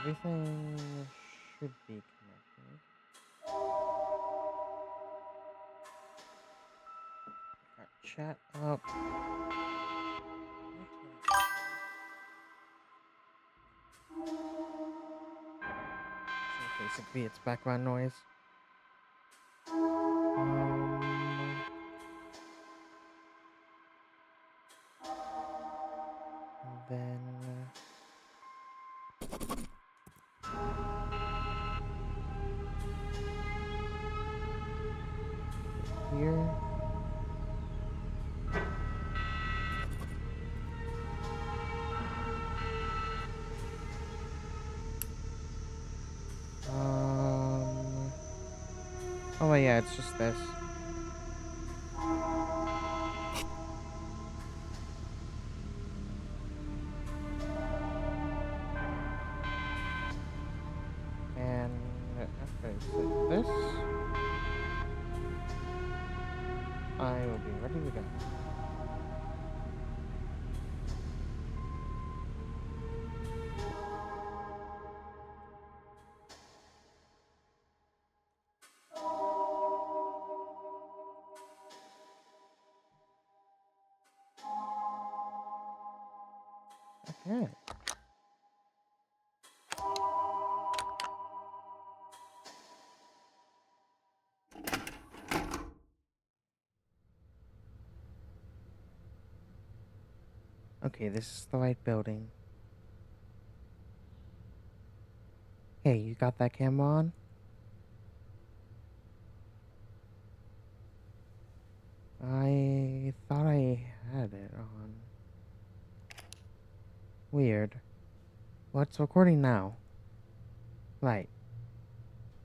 Everything should be connected. Got chat up. So basically, it's background noise. And then here. Oh yeah, it's just this. And after I set this, I will be ready to go. Okay. Okay, this is the right building. Hey, you got that camera on? I thought I had it on. Weird. Well, it's recording now. Right.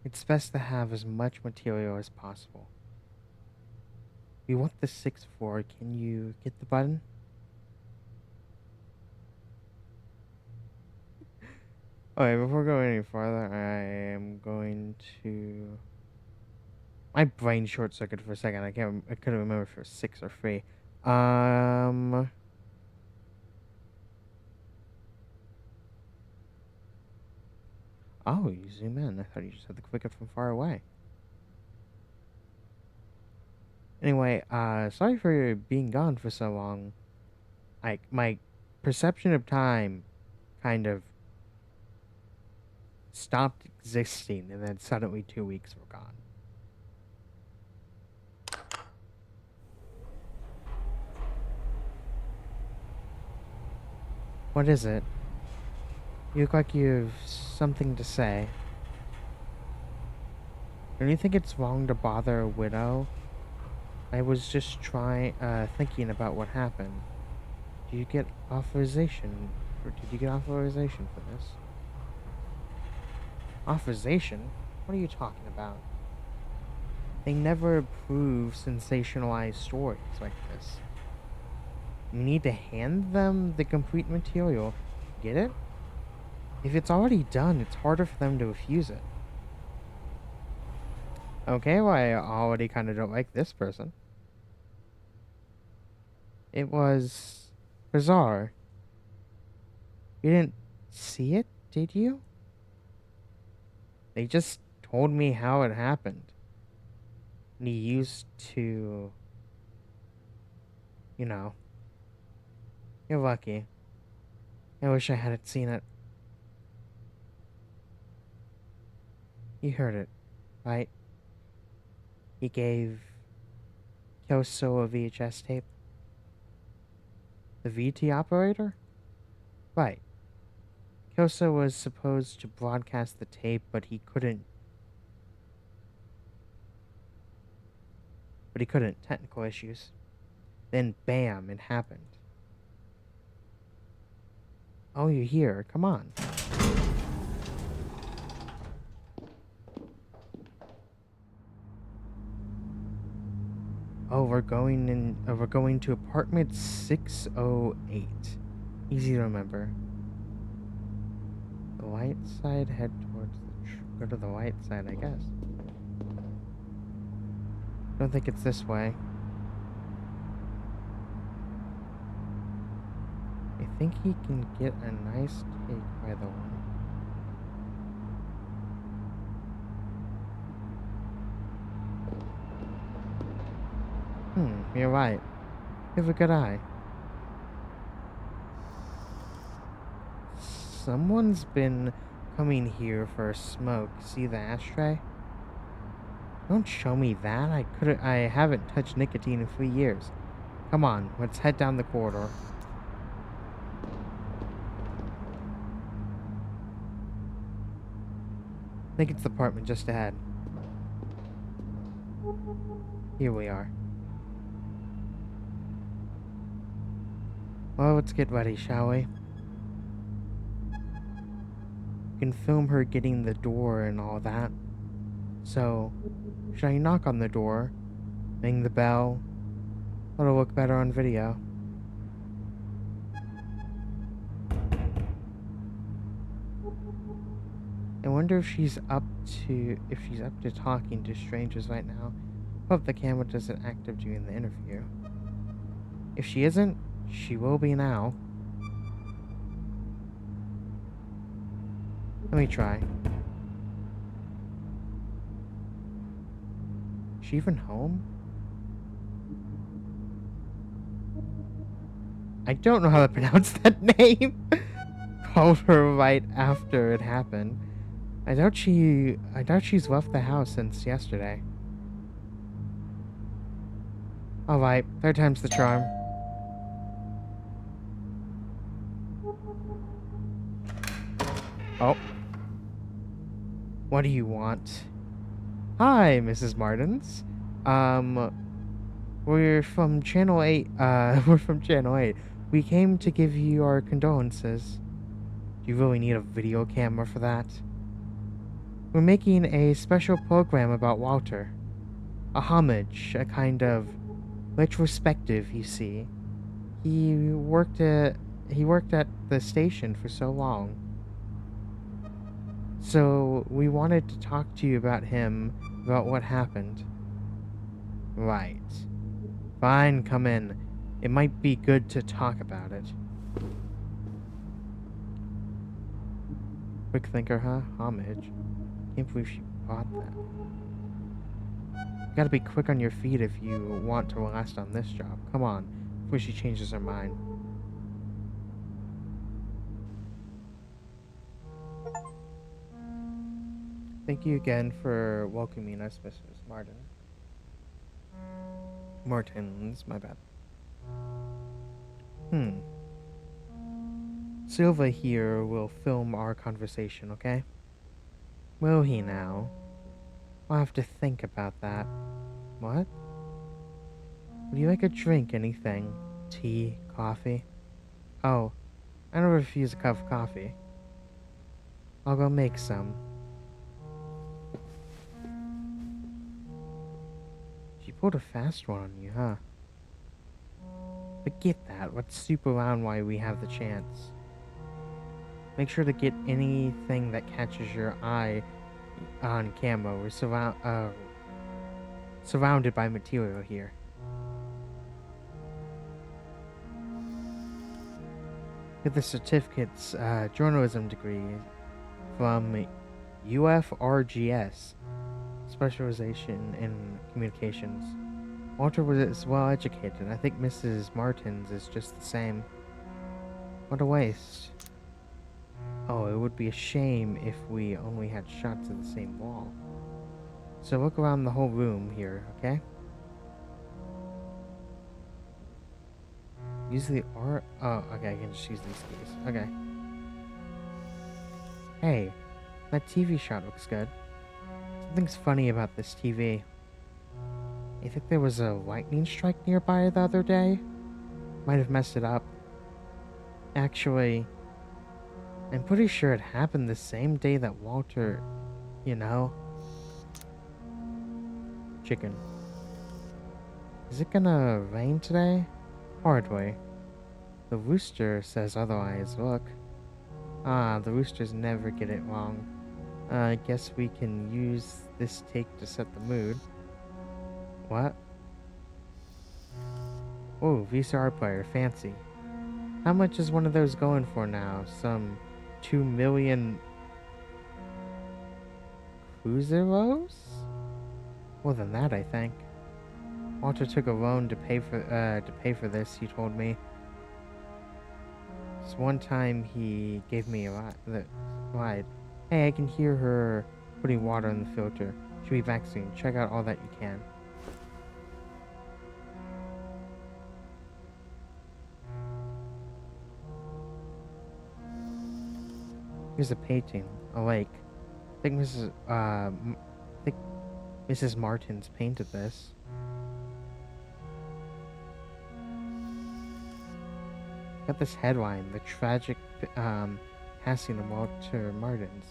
It's best to have as much material as possible. You want the 6-4, can you get the button? Okay, before going any farther, I am going to... My brain short-circuited for a second. I couldn't remember if it was 6 or 3. Oh, you zoom in. I thought you just had to click it from far away. Anyway, sorry for being gone for so long. Like, my perception of time kind of stopped existing, and then suddenly 2 weeks were gone. What is it? You look like you've something to say. Don't you think it's wrong to bother a widow? I was just thinking about what happened. Did you get authorization? Did you get authorization for this? Authorization? What are you talking about? They never approve sensationalized stories like this. You need to hand them the complete material. Get it? If it's already done, it's harder for them to refuse it. Okay, well, I already kind of don't like this person. It was bizarre. You didn't see it, did you? They just told me how it happened. And he used to... You know. You're lucky. I wish I hadn't seen it. You heard it, right? He gave Kyoso a VHS tape. The VT operator? Right. Kyoso was supposed to broadcast the tape, but he couldn't. Technical issues. Then bam, it happened. Oh, you're here. Come on. Oh, we're going to apartment 608. Easy to remember. The light side, head towards go to the light side, I guess. Don't think it's this way. I think he can get a nice take by the one. You're right. You have a good eye. Someone's been coming here for a smoke. See the ashtray? Don't show me that. I haven't touched nicotine in 3 years. Come on, let's head down the corridor. I think it's the apartment just ahead. Here we are. Well, let's get ready, shall we? You can film her getting the door and all that. So, should I knock on the door? Ring the bell? It'll look better on video. I wonder if she's up to talking to strangers right now. Hope the camera doesn't active during the interview. If she isn't, she will be now. Let me try. Is she even home? I don't know how to pronounce that name. Called her right after it happened. I doubt she's left the house since yesterday. Alright, third time's the charm. Oh. What do you want? Hi, Mrs. Martins. We're from Channel 8. We're from Channel 8. We came to give you our condolences. Do you really need a video camera for that? We're making a special program about Walter. A homage, a kind of retrospective, you see. He worked at the station for so long. So we wanted to talk to you about him, about what happened. Right. Fine, come in. It might be good to talk about it. Quick thinker, huh? Homage. Can't believe she bought that. You gotta be quick on your feet if you want to last on this job. Come on, before she changes her mind. Thank you again for welcoming us, Mrs. Martin. Martins, my bad. Silva here will film our conversation, okay? Will he now? I'll have to think about that. What? Would you like a drink, anything? Tea? Coffee? Oh, I don't refuse a cup of coffee. I'll go make some. She pulled a fast one on you, huh? Forget that. Let's soup around while we have the chance. Make sure to get anything that catches your eye on camera. We're surrounded by material here. Get the certificate's journalism degree from UFRGS, specialization in communications. Walter was well educated. I think Mrs. Martins is just the same. What a waste. Oh, it would be a shame if we only had shots of the same wall. So look around the whole room here, okay? Use the art. Oh, okay, I can just use these keys. Okay. Hey, that TV shot looks good. Something's funny about this TV. I think there was a lightning strike nearby the other day. Might have messed it up. Actually, I'm pretty sure it happened the same day that Walter, you know. Chicken. Is it gonna rain today? Hardly. The rooster says otherwise, look. Ah, the roosters never get it wrong. I guess we can use this take to set the mood. What? Oh, VCR player, fancy. How much is one of those going for now? Some 2 million cruzeros? More than that, I think. Walter took a loan to pay for this, he told me. This one time he gave me the slide. Hey, I can hear her putting water in the filter. She'll be back soon. Check out all that you can. Here's a painting, a lake. I think Mrs. Martins painted this. Got this headline, the tragic passing of Walter Martins.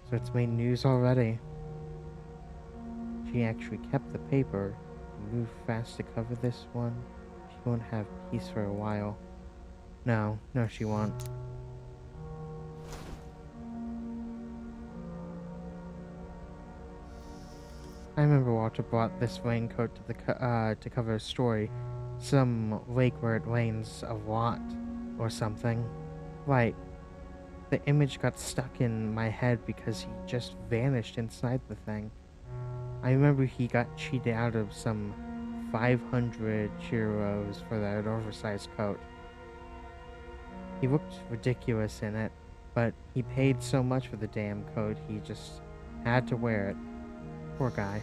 So it's made news already. She actually kept the paper and moved fast to cover this one. She won't have peace for a while. No, she won't. I remember Walter brought this raincoat to cover a story. Some lake where it rains a lot or something. Right. The image got stuck in my head because he just vanished inside the thing. I remember he got cheated out of some 500 euros for that oversized coat. He looked ridiculous in it, but he paid so much for the damn coat he just had to wear it. Poor guy.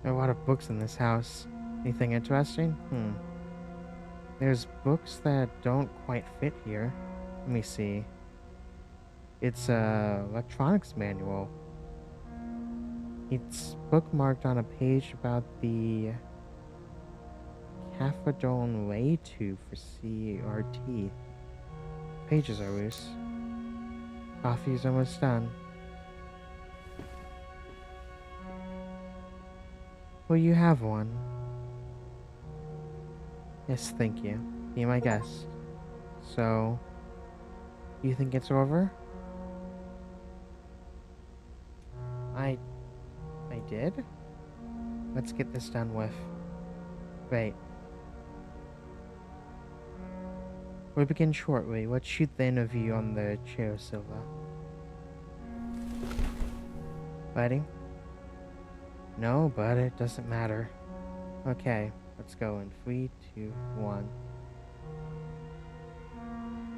There are a lot of books in this house. Anything interesting? There's books that don't quite fit here. Let me see. It's a electronics manual. It's bookmarked on a page about the Cafodone Ray tube for CRT. Pages are loose. Coffee's almost done. Will you have one? Yes, thank you. Be my guest. So, you think it's over? I did? Let's get this done with. Wait. We'll begin shortly. Let's shoot the interview on the chair, Silva. Ready? No, but it doesn't matter. Okay, let's go in 3, 2, 1.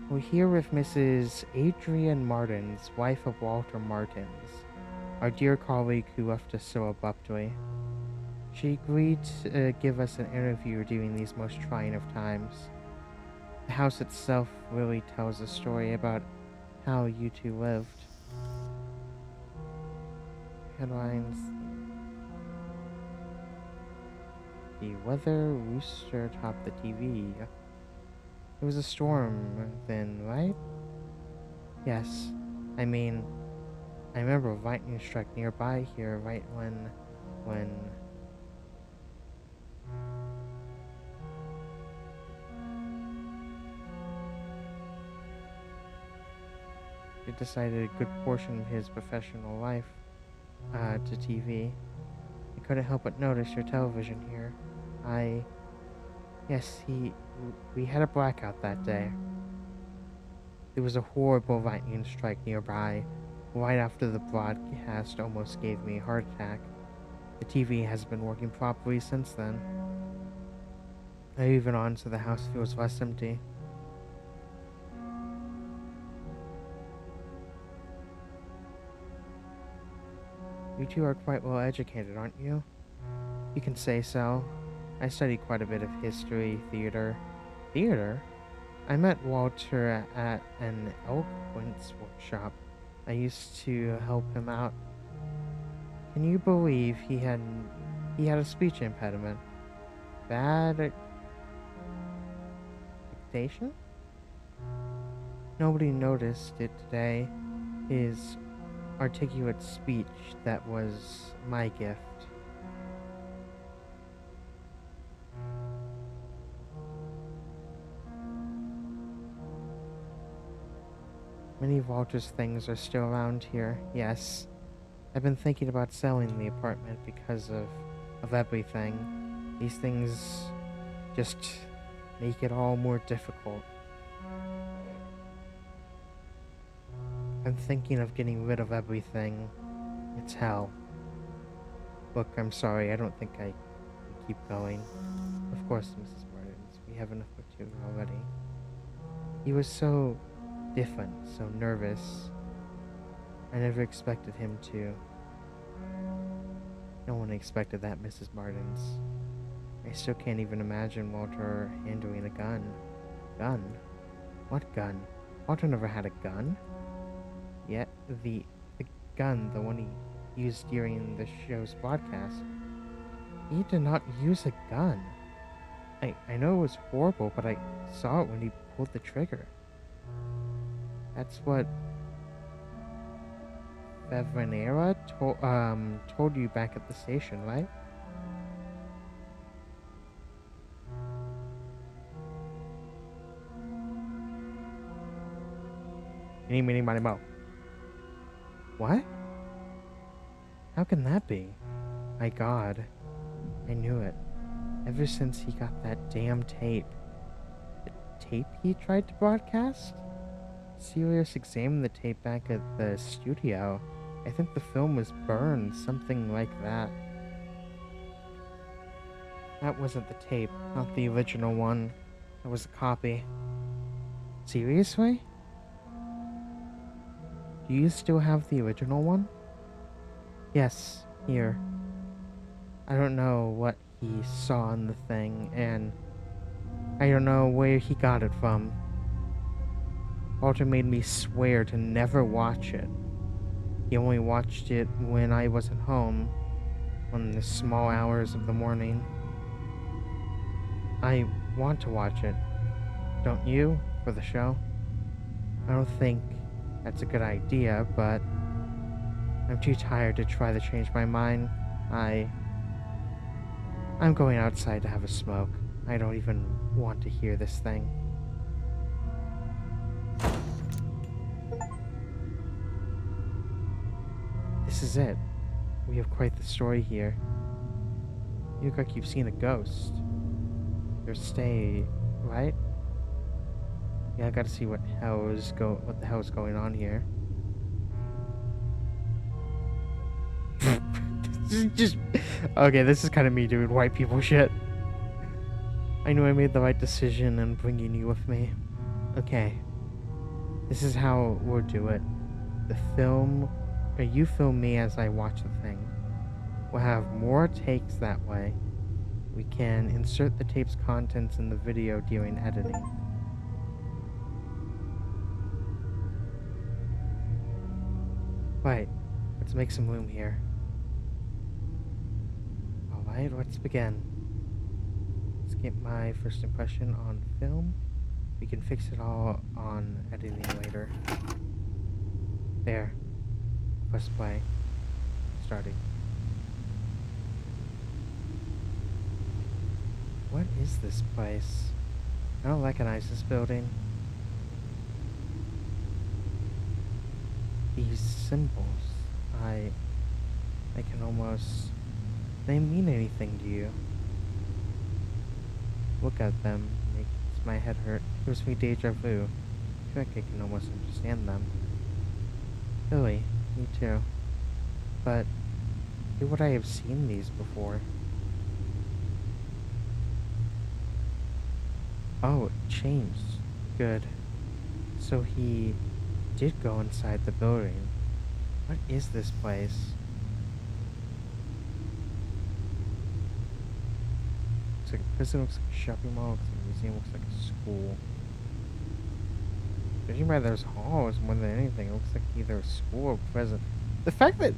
We're here with Mrs. Adrian Martins, wife of Walter Martins, our dear colleague who left us so abruptly. She agreed to give us an interview during these most trying of times. The house itself really tells a story about how you two lived. Headlines. The weather rooster topped the TV. It was a storm then, right? Yes. I mean, I remember lightning struck nearby here right when it decided a good portion of his professional life to TV. I couldn't help but notice your television here. Yes, we had a blackout that day. There was a horrible lightning strike nearby. Right after the broadcast almost gave me a heart attack. The TV hasn't been working properly since then. Even on so the house feels less empty. You two are quite well educated, aren't you? You can say so. I studied quite a bit of history, theater. Theater? I met Walter at an eloquence workshop. I used to help him out. Can you believe he had a speech impediment? Bad dictation? Nobody noticed it today. His articulate speech, that was my gift. Many of Walter's things are still around here, yes. I've been thinking about selling the apartment because of everything. These things just make it all more difficult. I'm thinking of getting rid of everything. It's hell. Look, I'm sorry, I don't think I can keep going. Of course, Mrs. Martins, we have enough material already. He was so different, so nervous. I never expected him to. No one expected that, Mrs. Martins. I still can't even imagine Walter handling a gun. Gun? What gun? Walter never had a gun. Yet the gun, the one he used during the show's broadcast, he did not use a gun. I know it was horrible, but I saw it when he pulled the trigger. That's what Fevernera told you back at the station, right? Any, mini, money, mo. What? How can that be? My God. I knew it. Ever since he got that damn tape. The tape he tried to broadcast? Sirius examined the tape back at the studio. I think the film was burned, something like that. That wasn't the tape, not the original one. That was a copy. Seriously? Do you still have the original one? Yes, here. I don't know what he saw in the thing, and I don't know where he got it from. Walter made me swear to never watch it. He only watched it when I wasn't home, on the small hours of the morning. I want to watch it. Don't you? For the show? I don't think that's a good idea, but I'm too tired to try to change my mind. I'm going outside to have a smoke. I don't even want to hear this thing. This is it. We have quite the story here. You look like you've seen a ghost. Your stay, right? Yeah, I gotta see what the hell is going on here. Just okay, this is kind of me doing white people shit. I knew I made the right decision in bringing you with me. Okay, this is how we'll do it. You film me as I watch the thing. We'll have more takes that way. We can insert the tape's contents in the video during editing. Right, let's make some room here. Alright, let's begin. Let's get my first impression on film. We can fix it all on editing later. There. Press play. Starting. What is this place? I don't recognize this building. These symbols, I can almost... They mean anything to you. Look at them, makes my head hurt. Gives me deja vu. I feel like I can almost understand them. Really, me too. But, why would I have seen these before? Oh, it changed. Good. So he did go inside the building. What is this place? Looks like a prison, looks like a shopping mall, looks like a museum, looks like a school. Judging by those halls more than anything, it looks like either a school or prison. The fact that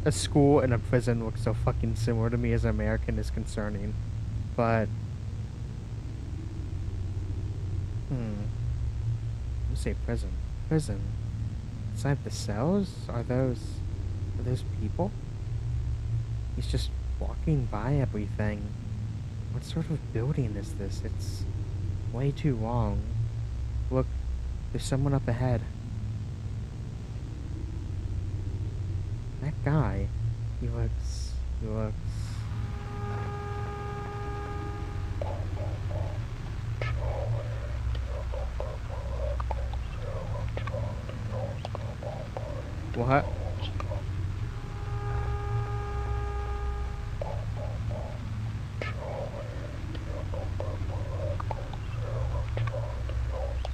a school and a prison look so fucking similar to me as an American is concerning. But let's say prison. Prison. Inside the cells? Are those people? He's just walking by everything. What sort of building is this? It's way too long. Look, there's someone up ahead. That guy, he looks... What?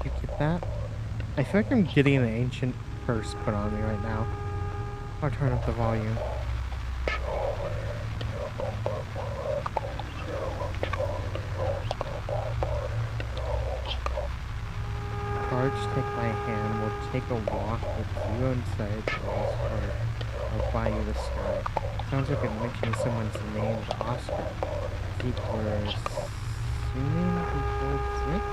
Did you get that? I feel like I'm getting an ancient curse put on me right now. I'll turn up the volume. Sarge, take my hand. We'll take a walk with you inside the walls, or I'll buy you the sky. Sounds like it mentions someone's name, Oscar. Zeke, we're assuming he killed Zeke?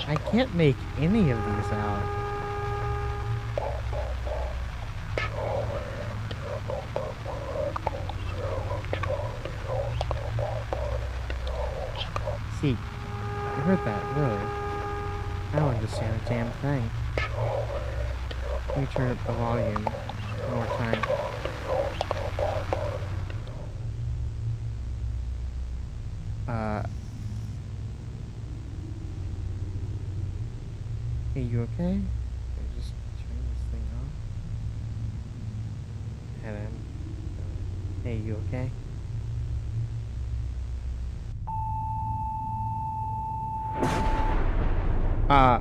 I can't make any of these out. See, you heard that, really. I don't understand a damn thing. Let me turn up the volume one more time. Hey, you okay? Can I just turn this thing off? And hey, you okay? Uh,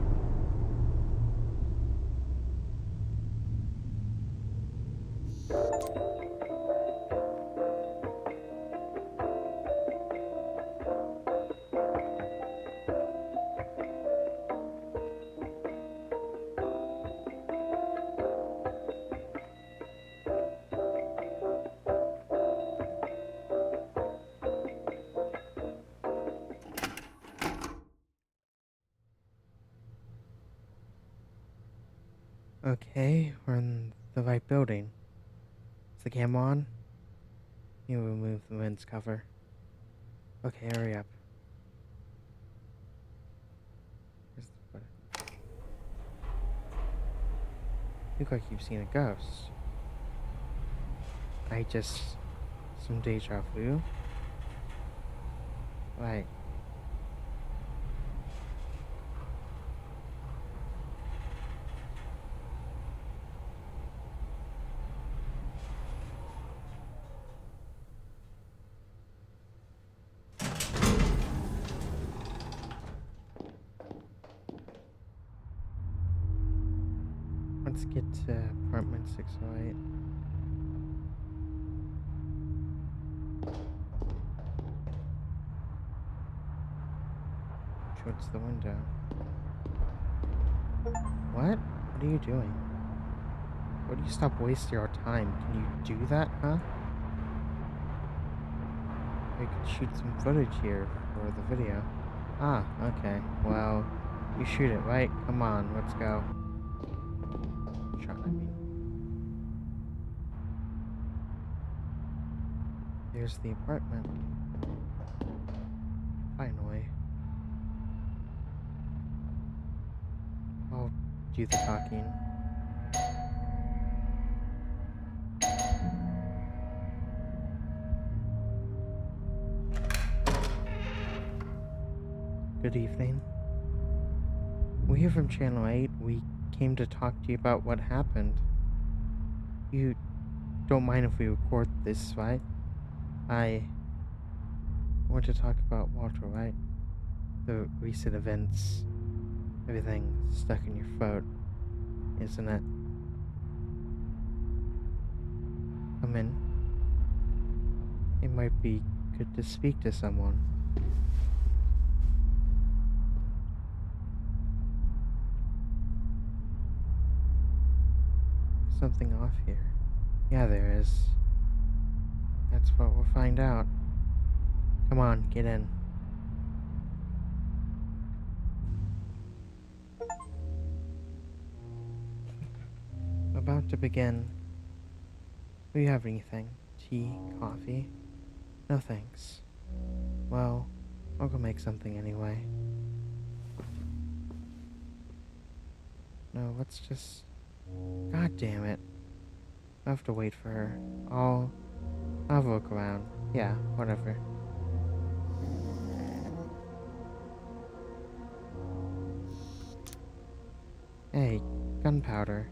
okay, we're in the right building. Is the camera on? You remove the lens cover. Okay, hurry up. Where's the button? Look like you've seen a ghost. Some deja vu? Like, let's get to apartment 608. Towards the window. What? What are you doing? Why do you stop wasting our time? Can you do that, huh? We could shoot some footage here for the video. Ah, okay. Well, you shoot it, right? Come on, let's go. Here's the apartment. Finally. I'll do the talking. Good evening. We're here from Channel 8. We came to talk to you about what happened. You don't mind if we record this, right? I want to talk about Walter, right? The recent events. Everything stuck in your throat, isn't it? Come in. It might be good to speak to someone. Something off here. Yeah, there is. That's what we'll find out. Come on, get in. About to begin. Do you have anything? Tea? Coffee? No thanks. Well, I'll go make something anyway. No, let's just... God damn it. I have to wait for her. I'll have a look around. Yeah, whatever. Hey, Gunpowder.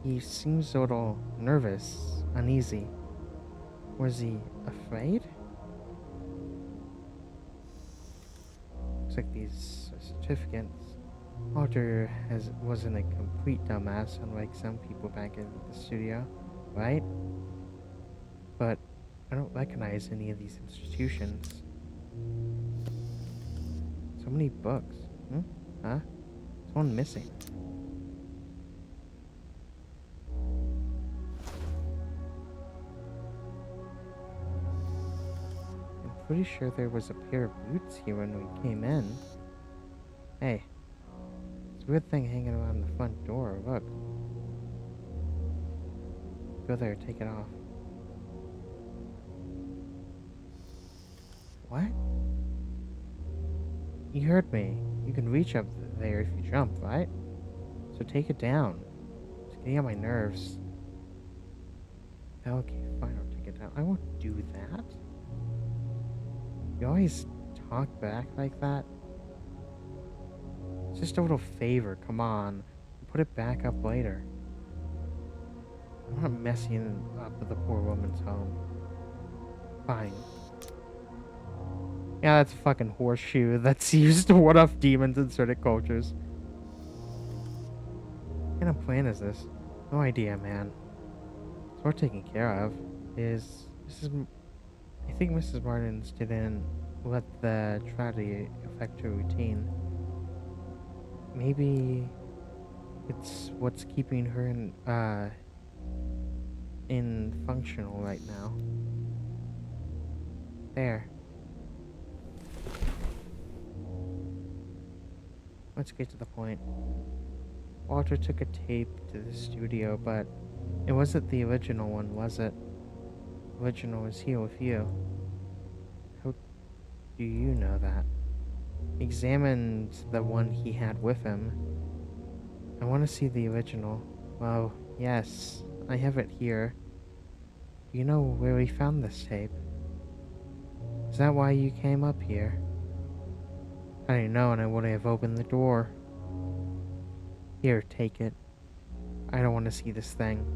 He seems a little nervous, uneasy. Was he afraid? Looks like these certificates. Walter wasn't a complete dumbass, unlike some people back in the studio, right? But I don't recognize any of these institutions. So many books. Huh? There's one missing. I'm pretty sure there was a pair of boots here when we came in. Hey, there's a weird thing hanging around the front door. Look. Go there, take it off. What? You heard me. You can reach up there if you jump, right? So take it down. It's getting on my nerves. Okay, fine, I'll take it down. I won't do that. You always talk back like that. It's just a little favor, come on. Put it back up later. I'm not messing up with the poor woman's home. Fine. Yeah, that's a fucking horseshoe that's used to ward off demons in certain cultures. What kind of plan is this? No idea, man. It's worth taking care of. I think Mrs. Martins didn't let the tragedy affect her routine. Maybe it's what's keeping her in functional right now. There. Let's get to the point. Walter took a tape to the studio, but it wasn't the original one, was it? The original was here with you. How do you know that? Examined the one he had with him. I want to see the original. Well, yes, I have it here. Do you know where we found this tape? Is that why you came up here? I didn't know, and I wouldn't have opened the door. Here, take it. I don't want to see this thing.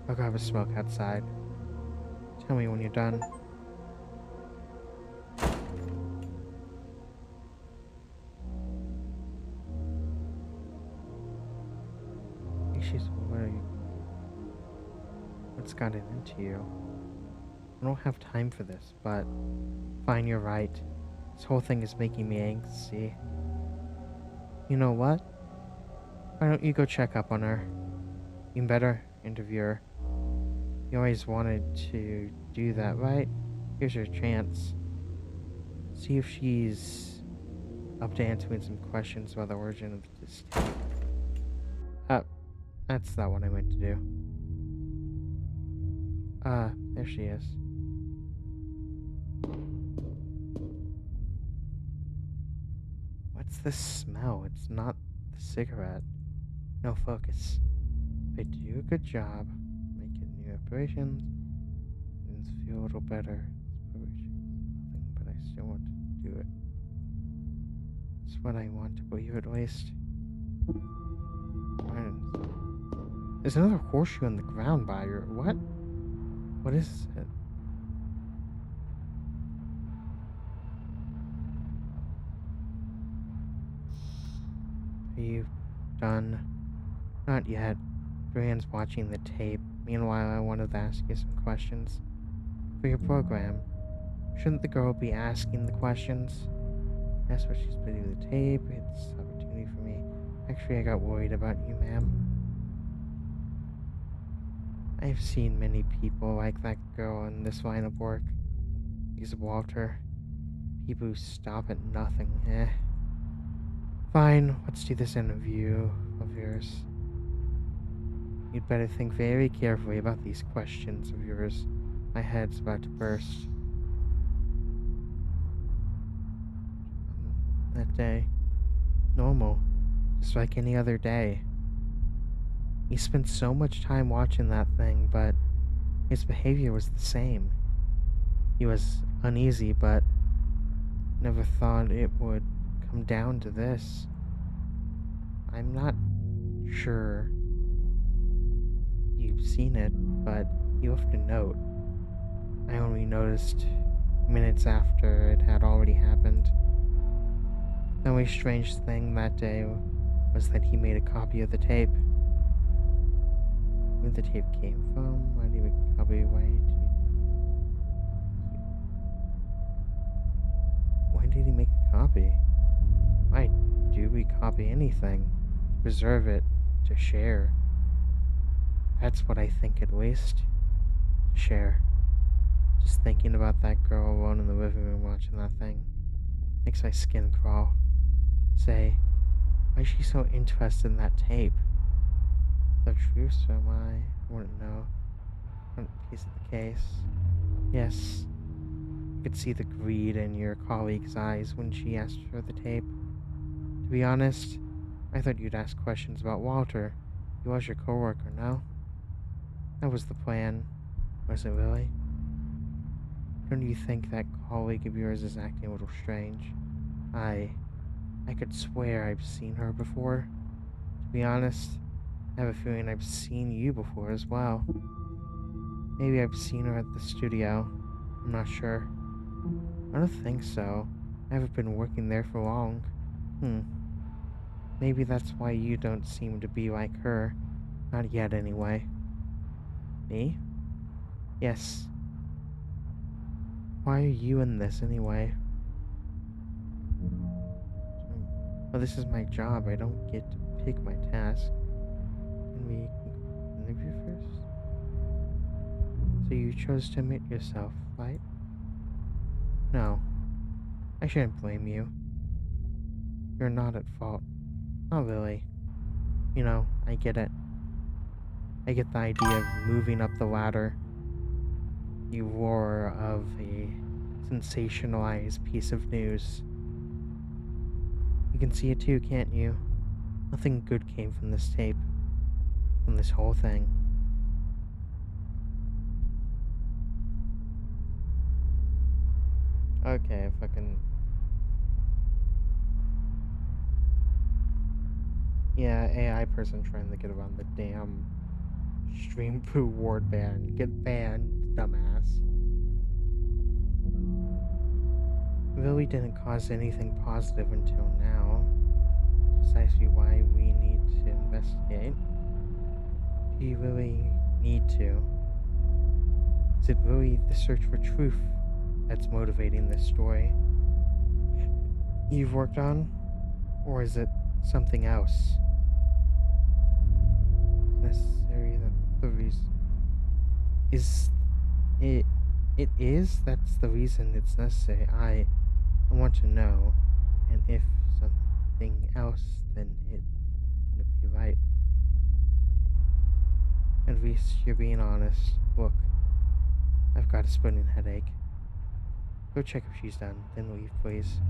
I'll go have a smoke outside. Tell me when you're done. What's gotten into you? I don't have time for this, but fine, you're right. This whole thing is making me angsty. You know what? Why don't you go check up on her? Even better, interview her. You always wanted to do that, right? Here's your chance. See if she's up to answering some questions about the origin of this tape. That's not what I meant to do. There she is. What's this smell? It's not the cigarette. No focus. If I do a good job, making new operations, things feel a little better. Nothing, but I still want to do it. It's what I want to believe at least. There's another horseshoe on the ground by her. What? What is it? Are you done? Not yet. Brian's watching the tape. Meanwhile, I wanted to ask you some questions. For your program, shouldn't the girl be asking the questions? That's what she's putting in the tape. It's an opportunity for me. Actually, I got worried about you, ma'am. I've seen many people like that girl in this line of work. Because of Walter. People who stop at nothing, Fine, let's do this interview of yours. You'd better think very carefully about these questions of yours. My head's about to burst. That day. Normal. Just like any other day. He spent so much time watching that thing, but his behavior was the same. He was uneasy, but never thought it would come down to this. I'm not sure you've seen it, but you have to note, I only noticed minutes after it had already happened. The only strange thing that day was that he made a copy of the tape. Where the tape came from? Why did he make a copy? Why did he make a copy? Why do we copy anything? To preserve it, to share. That's what I think at least. Share. Just thinking about that girl alone in the living room watching that thing makes my skin crawl. Say, why is she so interested in that tape? The truth, so am I wouldn't know. Front piece of the case. Yes, I could see the greed in your colleague's eyes when she asked for the tape. To be honest, I thought you'd ask questions about Walter. He was your coworker, no? That was the plan. Was it really? Don't you think that colleague of yours is acting a little strange? I could swear I've seen her before. To be honest, I have a feeling I've seen you before as well. Maybe I've seen her at the studio. I'm not sure. I don't think so. I haven't been working there for long. Maybe that's why you don't seem to be like her. Not yet, anyway. Me? Yes. Why are you in this, anyway? Well, this is my job. I don't get to pick my task. Can we interview first? So you chose to admit yourself, right? No. I shouldn't blame you. You're not at fault. Not really. You know, I get it. I get the idea of moving up the ladder. The roar of a sensationalized piece of news. You can see it too, can't you? Nothing good came from this tape. From this whole thing. Okay, fucking... Yeah, AI person trying to get around the damn stream poo ward ban. Get banned, dumbass. Really didn't cause anything positive until now. Precisely why we need to investigate. Do you really need to? Is it really the search for truth that's motivating this story you've worked on? Or is it something else? Necessary that the reason is it is that's the reason it's necessary. I want to know, and if something else, then it wouldn't be right. At least you're being honest. Look, I've got a splitting headache. Go check if she's done, then leave, please.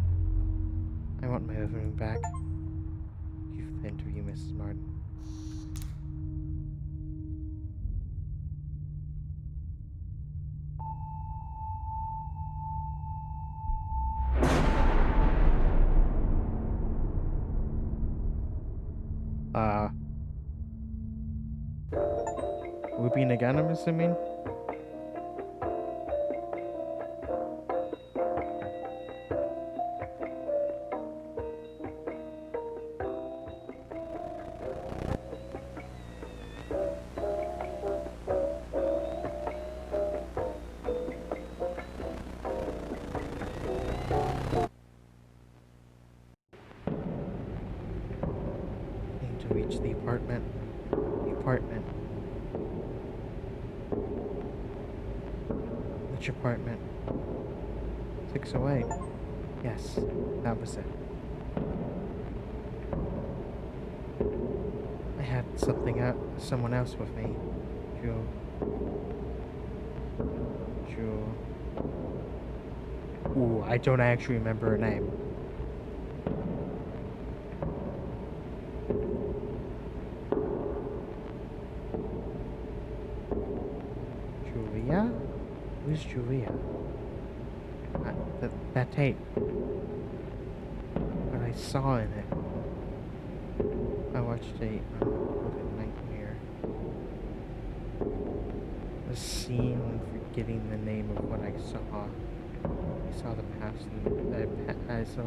I want my living room back. Thank you for the interview, Mrs. Martin. Looping again, I'm assuming? Need to reach the apartment. The apartment. Which apartment? 608. Yes, that was it. I had someone else with me. Jewel. Ooh, I don't actually remember her name. Julia? Who's Julia? That tape. What I saw in it. I watched a nightmare. The scene when forgetting the name of what I saw. I saw the past and I saw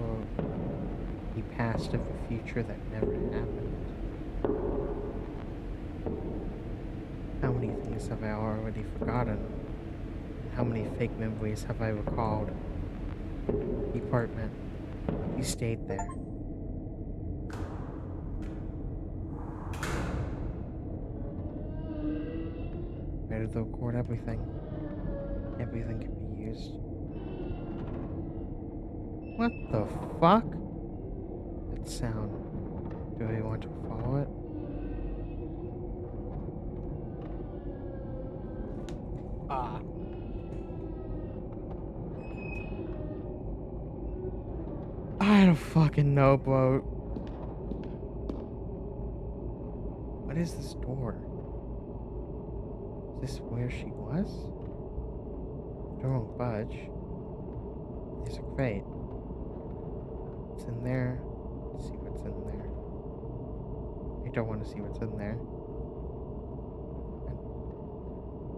the past of a future that never happened. How many things have I already forgotten? And how many fake memories have I recalled? The apartment. He stayed there. Better to record everything. Everything can be used. What the fuck? That sound. Do I want to follow it? Ah. I don't fucking know, bro. What is this door? Is this where she was? Door won't budge. There's a crate. What's in there? Let's see what's in there. I don't want to see what's in there.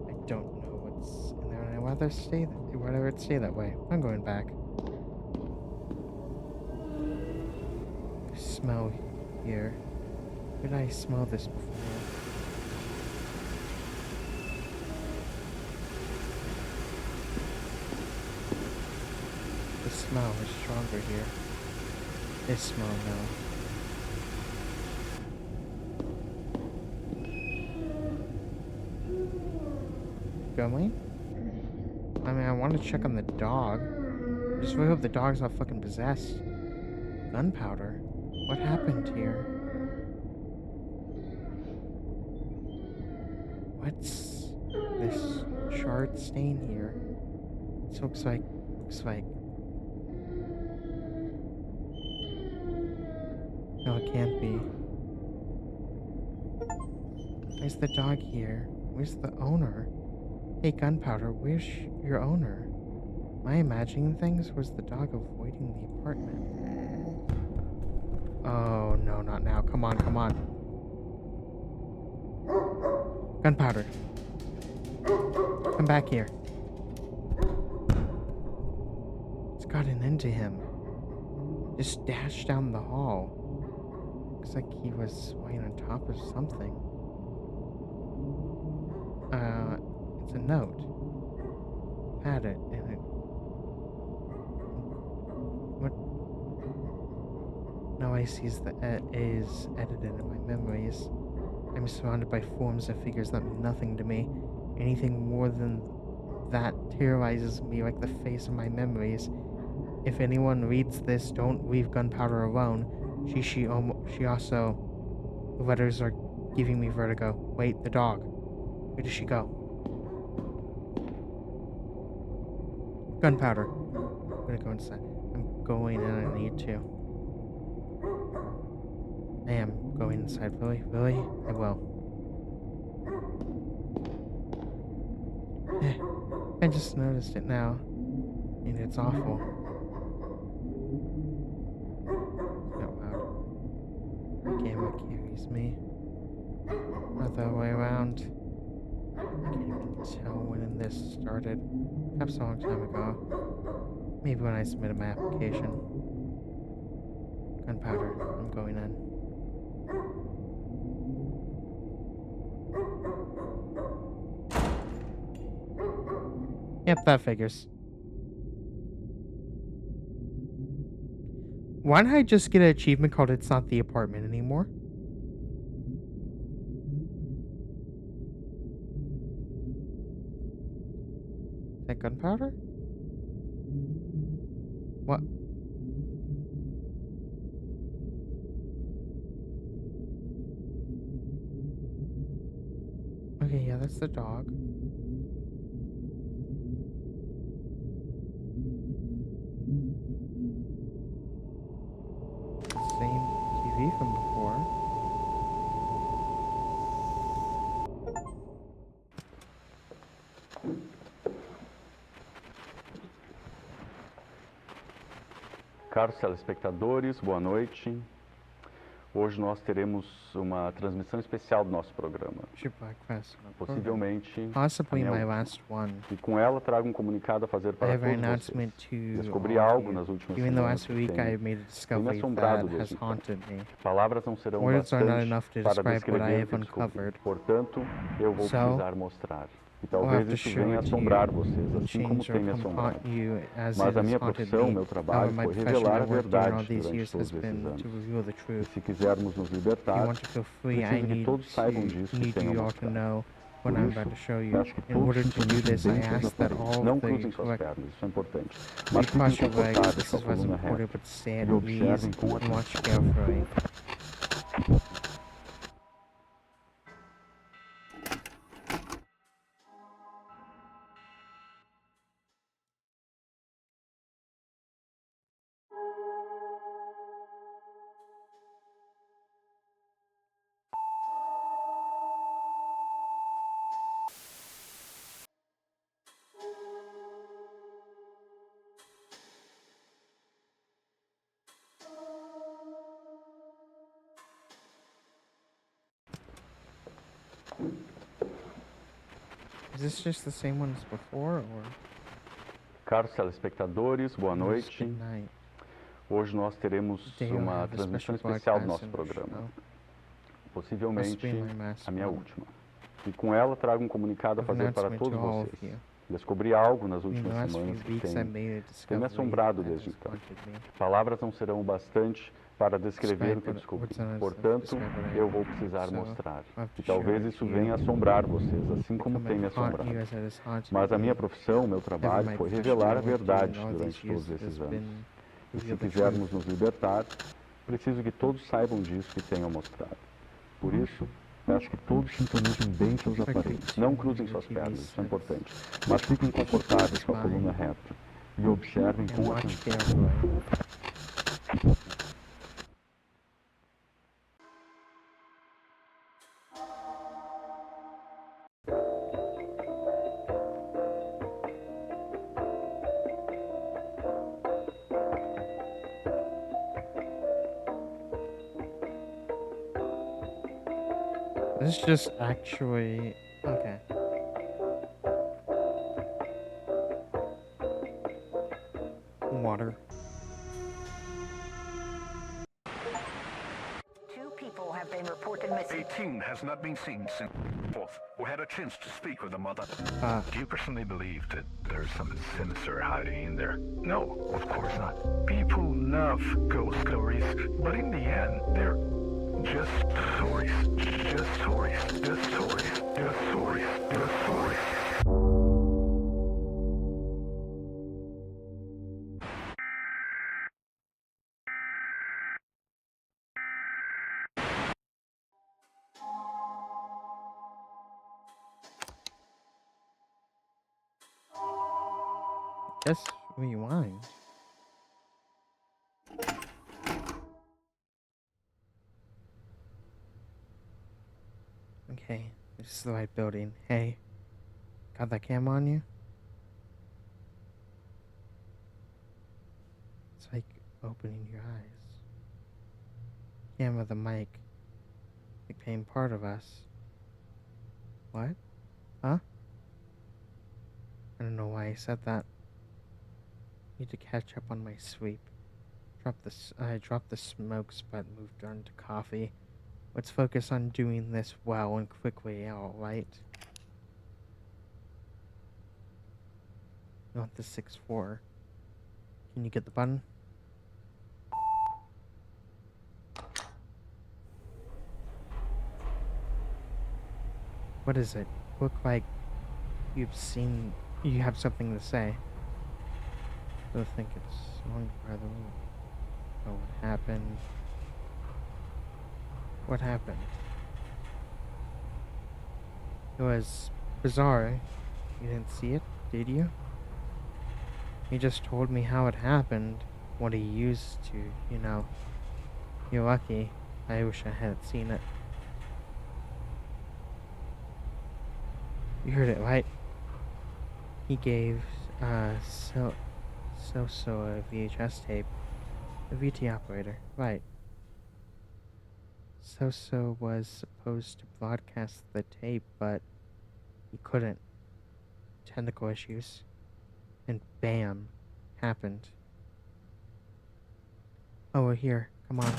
I don't know what's in there, and I'd rather it stay that way. I'm going back. I smell here. Where did I smell this before? The smell is stronger here. This smell now. Going? I mean, I want to check on the dog. I just really hope the dog's not fucking possessed. Gunpowder? What happened here? What's this charred stain here? This looks like... No, it can't be. Where's the dog here? Where's the owner? Hey, Gunpowder, where's your owner? Am I imagining things? Was the dog avoiding the apartment? Oh, no, not now. Come on, come on. Gunpowder. Come back here. It's gotten into him. Just dashed down the hall. Looks like he was lying on top of something. It's a note. Had it, and it... What? Now I see is edited in my memories. I'm surrounded by forms and figures that mean nothing to me. Anything more than that terrorizes me like the face of my memories. If anyone reads this, don't leave Gunpowder alone. She also... The letters are giving me vertigo. Wait, the dog. Where does she go? Gunpowder. I'm gonna go inside. I'm going and I need to. I am going inside. Really? Really? I will. I just noticed it now. And it's awful. Out loud. The camera carries me. Not the other way around. I can't even tell when this started. Perhaps a long time ago. Maybe when I submitted my application. Gunpowder. I'm going in. Yep, that figures. Why don't I just get an achievement called It's Not the Apartment Anymore? Is that gunpowder? What? Okay, yeah, that's the dog. Same TV from before. Caros telespectadores, boa noite. Hoje nós teremos uma transmissão especial do nosso programa, Shipwreck Fest. possivelmente a Possibly minha my última. last one. E com ela trago um comunicado a fazer I para have an todos announcement vocês. to Descobri all of algo you. nas últimas Even though semanas last que week I tem made a me discovery assombrado that has desde então. haunted me. Palavras não serão Words are not enough bastante to para describe what I descrever o have que descobri. uncovered. Portanto, eu vou So, precisar mostrar. E I'll talvez have to isso show venha it to you assombrar vocês, and assim como change or tem me assombrado. haunt you as Mas it a has minha haunted profissão, me. meu However, trabalho my foi profession revelar I a work during all verdade these durante years has todos esses been to anos. reveal the E truth. se quisermos nos If you libertar, want to feel free, I preciso que need todos saibam disso que need tenho you all to mostrado. know what Por I'm isso, about to show you. peço que In todos order to do sintonizem this, I bem suas ask that aparelhos. all Não of the cruzem suas correct pernas, isso é importante. Mas cross fiquem your legs. confortáveis This com a is what's coluna important, reta but stay at e ease observem com and atenção. watch carefully. Is this just the same one as before, or Caros telespectadores, boa noite. good night? Hoje nós teremos Today I'll uma have a transmissão special especial do broadcast nosso in the programa, show. possivelmente Must be my last a minha one. última. E com ela trago um comunicado a An fazer para announcement todos to all of vocês. you. Descobri algo nas In the últimas last semanas few que weeks, I tem made a me discovery assombrado that desde has então. haunted me. Palavras não serão o bastante para descrever o que Describe descobri. what's on its Portanto, describe what I eu vou precisar so mostrar. I'll have E to show talvez it isso to you. venha assombrar vocês, assim como Come tem me and haunt assombrado. you as it has haunted Mas a minha me. profissão, meu However, trabalho my foi profession revelar I a work verdade during all durante these years todos has esses anos. been E se reveal the quisermos truth. nos libertar, preciso que todos saibam disso que tenho mostrado. Por isso, peço que todos sintonizem bem seus aparelhos. Não cruzem suas pernas, isso é importante. Mas fiquem confortáveis com a coluna reta e observem And com watch atenção. carefully. This is just actually okay. Water. Two people have been reported missing. 18 has not been seen since 4th, or had a chance to speak with the mother. Do you personally believe that there's something sinister hiding in there? No, of course not. People love ghost stories, but in the end, they're just stories. Just stories. Just stories. Just stories. Just stories. Just rewind. Okay, this is the right building. Hey, got that cam on you? It's like opening your eyes. Cam with a mic. Became part of us. What? Huh? I don't know why I said that. Need to catch up on my sleep. I dropped the smokes but moved on to coffee. Let's focus on doing this well and quickly, alright? Not the 6-4. Can you get the button? What is it? Look like you have something to say. I think it's wrong by the rule. Oh, what happened? What happened? It was bizarre. You didn't see it, did you? He just told me how it happened, what he used to, you know. You're lucky. I wish I had seen it. You heard it, right? He gave, so a VHS tape. A VT operator, right. Soso was supposed to broadcast the tape, but he couldn't. Technical issues. And bam, happened. Oh, we're here. Come on.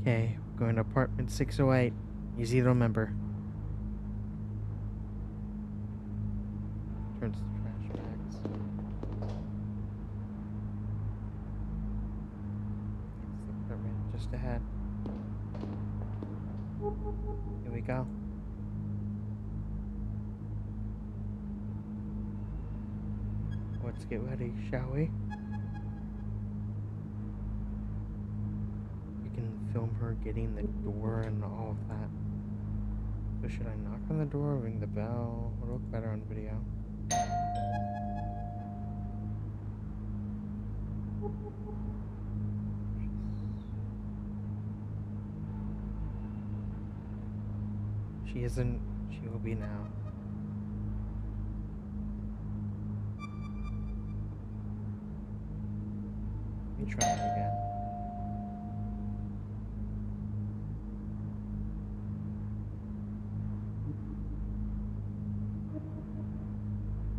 Okay, we're going to apartment 608. Easy to remember. Turns the trash bags. It's the apartment just ahead. Here we go. Let's get ready, shall we? You can film her getting the door and all of that. So should I knock on the door, ring the bell? It'll look better on video. She isn't. She will be now. Let me try it again.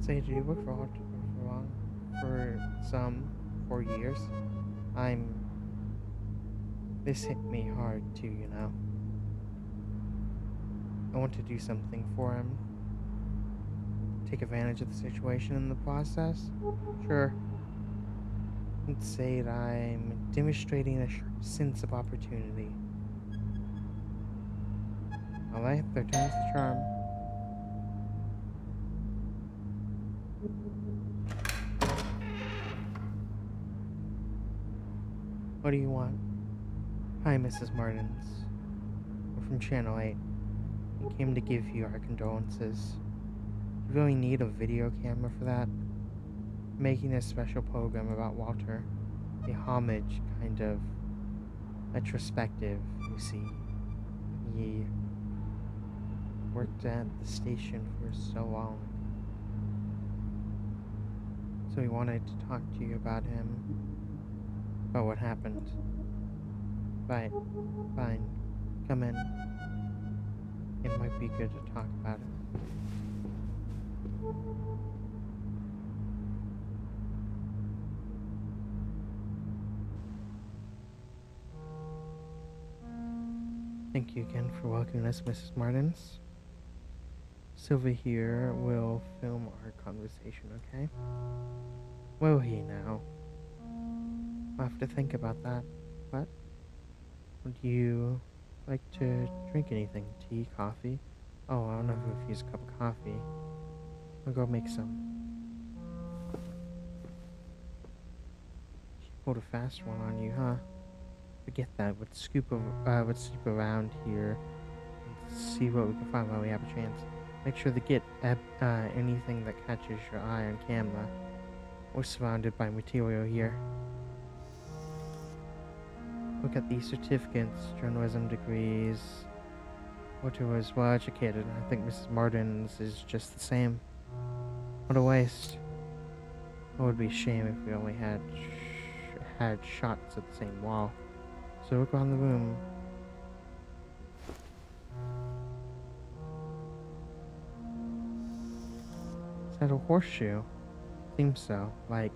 Say, do you work for some 4 years? This hit me hard too, you know. I want to do something for him. Take advantage of the situation in the process? Sure. Let's say that I'm demonstrating a sharp sense of opportunity. Alright, third time's the charm. What do you want? Hi, Mrs. Martins. We're from Channel 8. We came to give you our condolences. You really need a video camera for that? Making a special program about Walter. A homage, kind of retrospective, you see. He worked at the station for so long. So we wanted to talk to you about him. About what happened. Right. Fine. Come in. It might be good to talk about it. Thank you again for welcoming us, Mrs. Martins. Silva here will film our conversation, okay? Will he now? I'll have to think about that. What? Would you like to drink anything? Tea, coffee? Oh, I don't know if use a cup of coffee. I'll go make some. She pulled a fast one on you, huh? Forget that. Let's scoop around here and see what we can find while we have a chance. Make sure to get anything that catches your eye on camera. We're surrounded by material here. Look at these certificates, journalism degrees. Walter was well educated. I think Mrs. Martins is just the same. What a waste. It would be a shame if we only had shots at the same wall. So look around the room. Is that a horseshoe? Seems so. Like,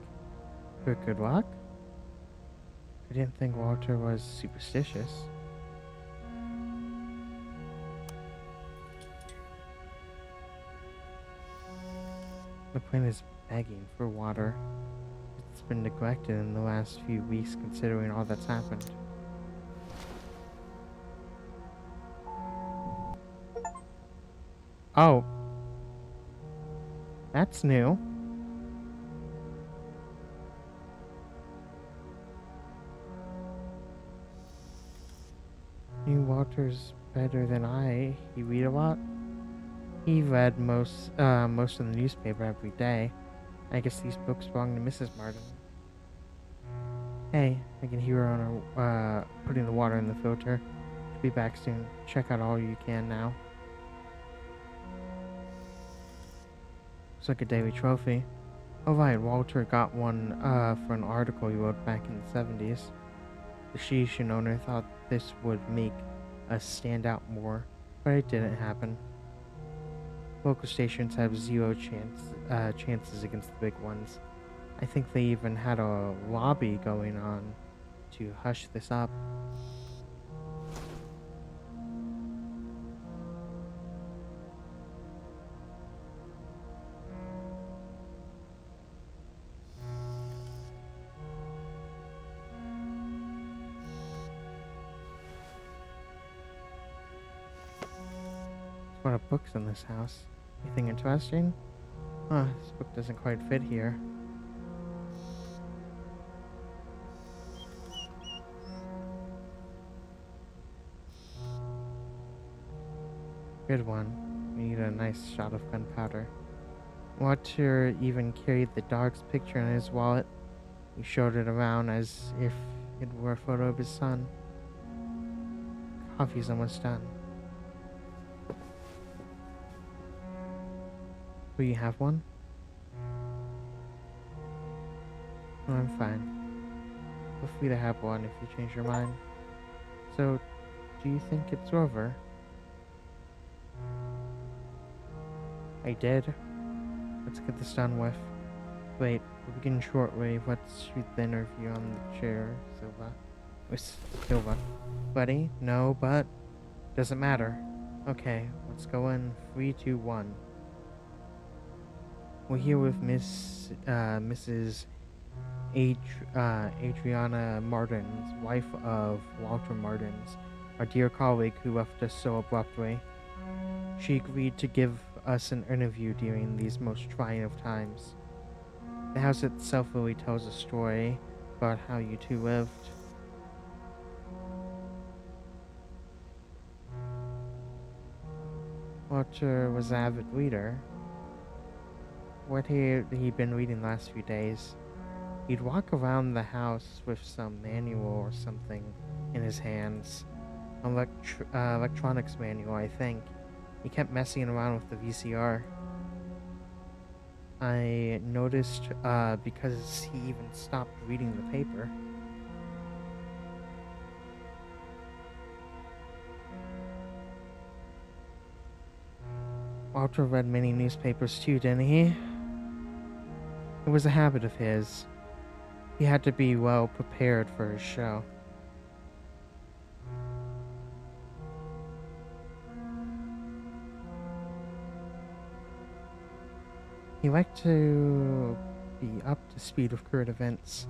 for good luck? I didn't think Walter was superstitious. The plant is begging for water. It's been neglected in the last few weeks considering all that's happened. Oh. That's new. Walter's better than I. He read a lot. He read most of the newspaper every day. I guess these books belong to Mrs. Martin. Hey, I can hear her on her putting the water in the filter. She'll be back soon. Check out all you can now. Looks like a daily trophy. Oh right, Walter got one for an article he wrote back in the 70s. The station owner thought this would make us stand out more, but it didn't happen. Local stations have zero chances against the big ones. I think they even had a lobby going on to hush this up. What are books in this house? Anything interesting? This book doesn't quite fit here. Good one. We need a nice shot of gunpowder. Walter even carried the dog's picture in his wallet. He showed it around as if it were a photo of his son. Coffee's almost done. Will you have one? No, I'm fine. Feel free to have one if you change your mind. So, do you think it's over? I did. Let's get this done with. Wait, we'll begin shortly. Let's shoot the interview on the chair, Silva. Silva. Buddy? No, but... Doesn't matter. Okay, let's go in 3, 2, 1. We're here with Mrs. Adriana Martins, wife of Walter Martins, our dear colleague who left us so abruptly. She agreed to give us an interview during these most trying of times. The house itself really tells a story about how you two lived. Walter was an avid reader. What had he been reading the last few days? He'd walk around the house with some manual or something in his hands. Electronics manual, I think. He kept messing around with the VCR. I noticed because he even stopped reading the paper. Walter read many newspapers too, didn't he? It was a habit of his. He had to be well prepared for his show. He liked to be up to speed with current events,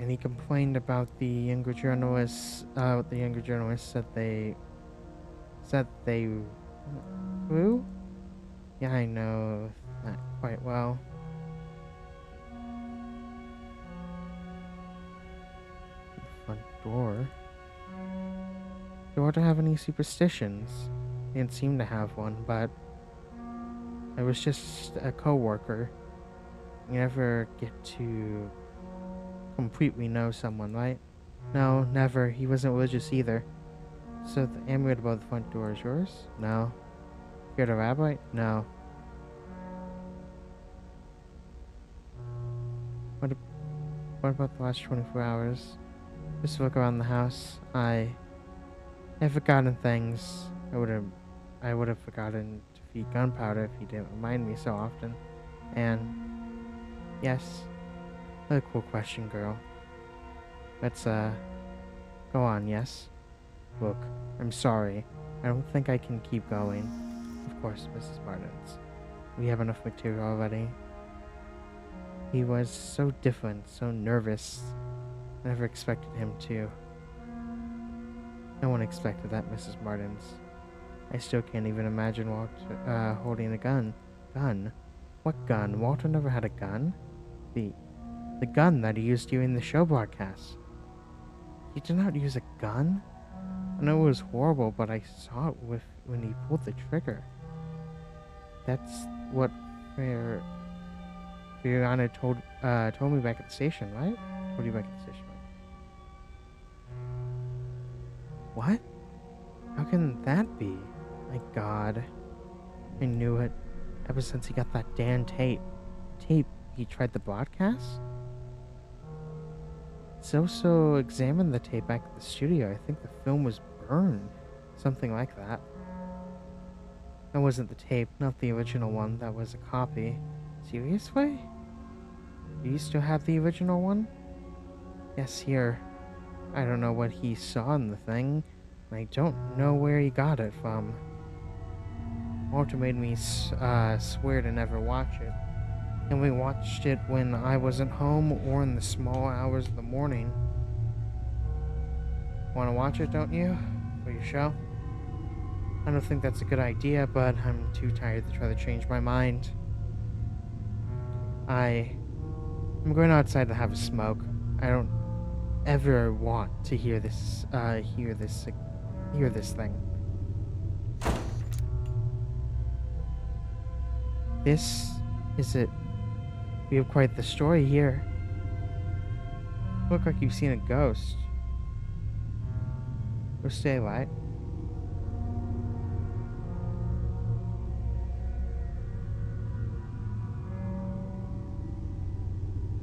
and he complained about the younger journalists. The younger journalists said they flew. Yeah, I know that quite well. The front door. Do Walter have any superstitions? He didn't seem to have one, but I was just a co-worker. You never get to completely know someone, right? No, never. He wasn't religious either. So the amulet above the front door is yours? No. You're the rabbi? No. What about the last 24 hours? Just look around the house. I have forgotten things. I would have forgotten to feed gunpowder if he didn't remind me so often. And yes, another cool question, girl. Let's go on. Yes. Look, I'm sorry. I don't think I can keep going. Of course, Mrs. Martins. We have enough material already. He was so different, so nervous. I never expected him to. No one expected that, Mrs. Martins. I still can't even imagine Walter holding a gun. Gun? What gun? Walter never had a gun. The gun that he used during the show broadcast. He did not use a gun? I know it was horrible, but I saw it when he pulled the trigger. That's what Fiona told me back at the station, right? Told you back at the station, right? What? How can that be? My God. I knew it. Ever since he got that damn tape. Tape he tried the broadcast? Zoso examined the tape back at the studio. I think the film was burned. Something like that. That wasn't the tape, not the original one. That was a copy. Seriously? Do you still have the original one? Yes, here. I don't know what he saw in the thing. I don't know where he got it from. Walter made me swear to never watch it. And we watched it when I wasn't home or in the small hours of the morning. Want to watch it, don't you? For your show? I don't think that's a good idea, but I'm too tired to try to change my mind. I'm going outside to have a smoke. I don't ever want to hear this thing. This is it. We have quite the story here. Look like you've seen a ghost. Ghost daylight.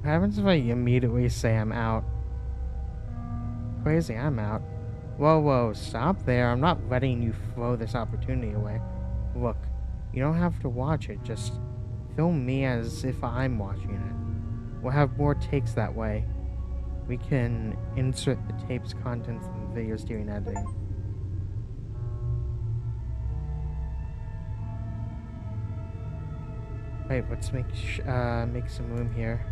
What happens if I immediately say I'm out? Crazy, I'm out. Whoa, stop there. I'm not letting you throw this opportunity away. Look, you don't have to watch it. Just film me as if I'm watching it. We'll have more takes that way. We can insert the tape's contents in the videos during editing. Wait, let's make some room here.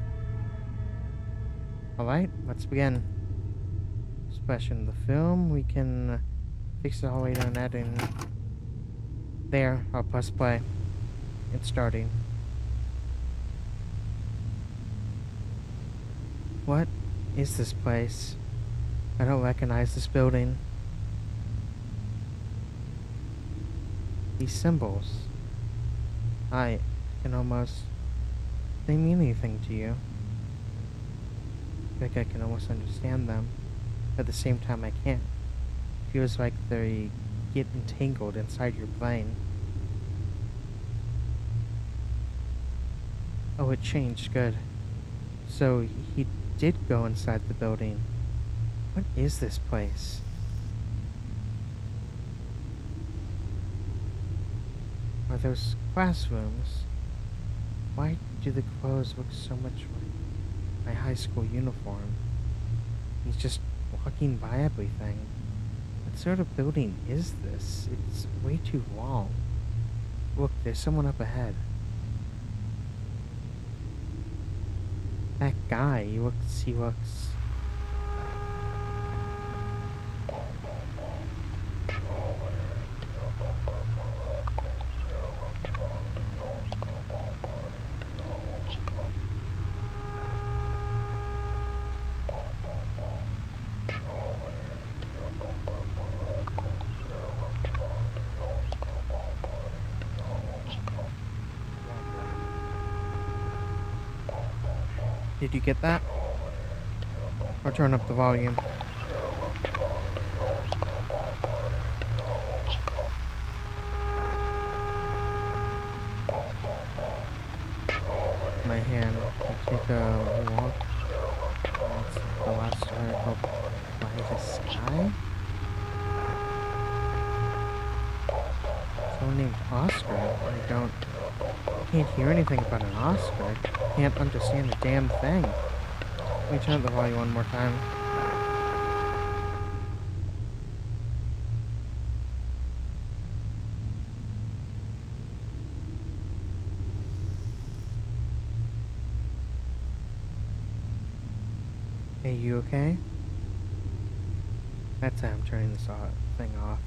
Alright, let's begin. Expression of the film, we can fix it all the way down editing. There, I'll press play. It's starting. What is this place? I don't recognize this building. These symbols. I can almost... they mean anything to you. I think I can almost understand them. At the same time, I can't. It feels like they get entangled inside your brain. Oh, it changed. Good. So, he did go inside the building. What is this place? Are those classrooms? Why do the clothes look so much like my high school uniform? He's just walking by everything. What sort of building is this? It's way too long. Look, there's someone up ahead. That guy, he looks... Did you get that? Or turn up the volume? My hand. I take a walk. It's the last article by the sky. Someone named Oscar. I can't hear anything about an Oscar. Can't understand a damn thing. Let me turn up the volume one more time. Hey, you okay? That's how I'm turning this thing off.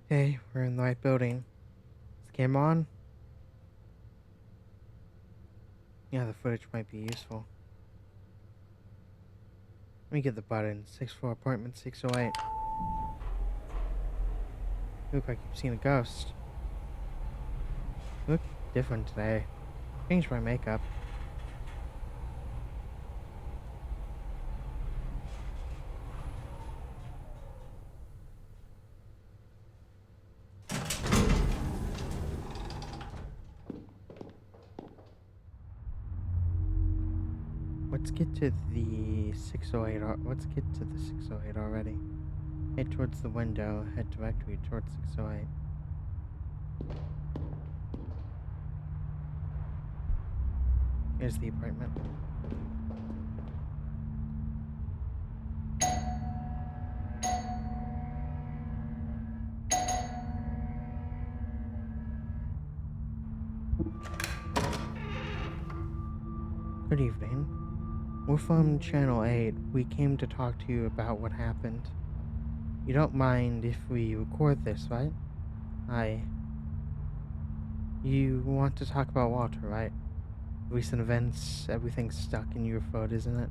Okay, we're in the right building. Is the camera on? Yeah, the footage might be useful. Let me get the button. 6-4 apartment 608. Look like you've seen a ghost. Look different today. Changed my makeup. Let's get to the 608. Let's get to the 608 already. Head towards the window. Head directly towards 608. Here's the apartment. Good evening. We're from Channel 8. We came to talk to you about what happened. You don't mind if we record this, right? You want to talk about Walter, right? Recent events, everything's stuck in your phone, isn't it?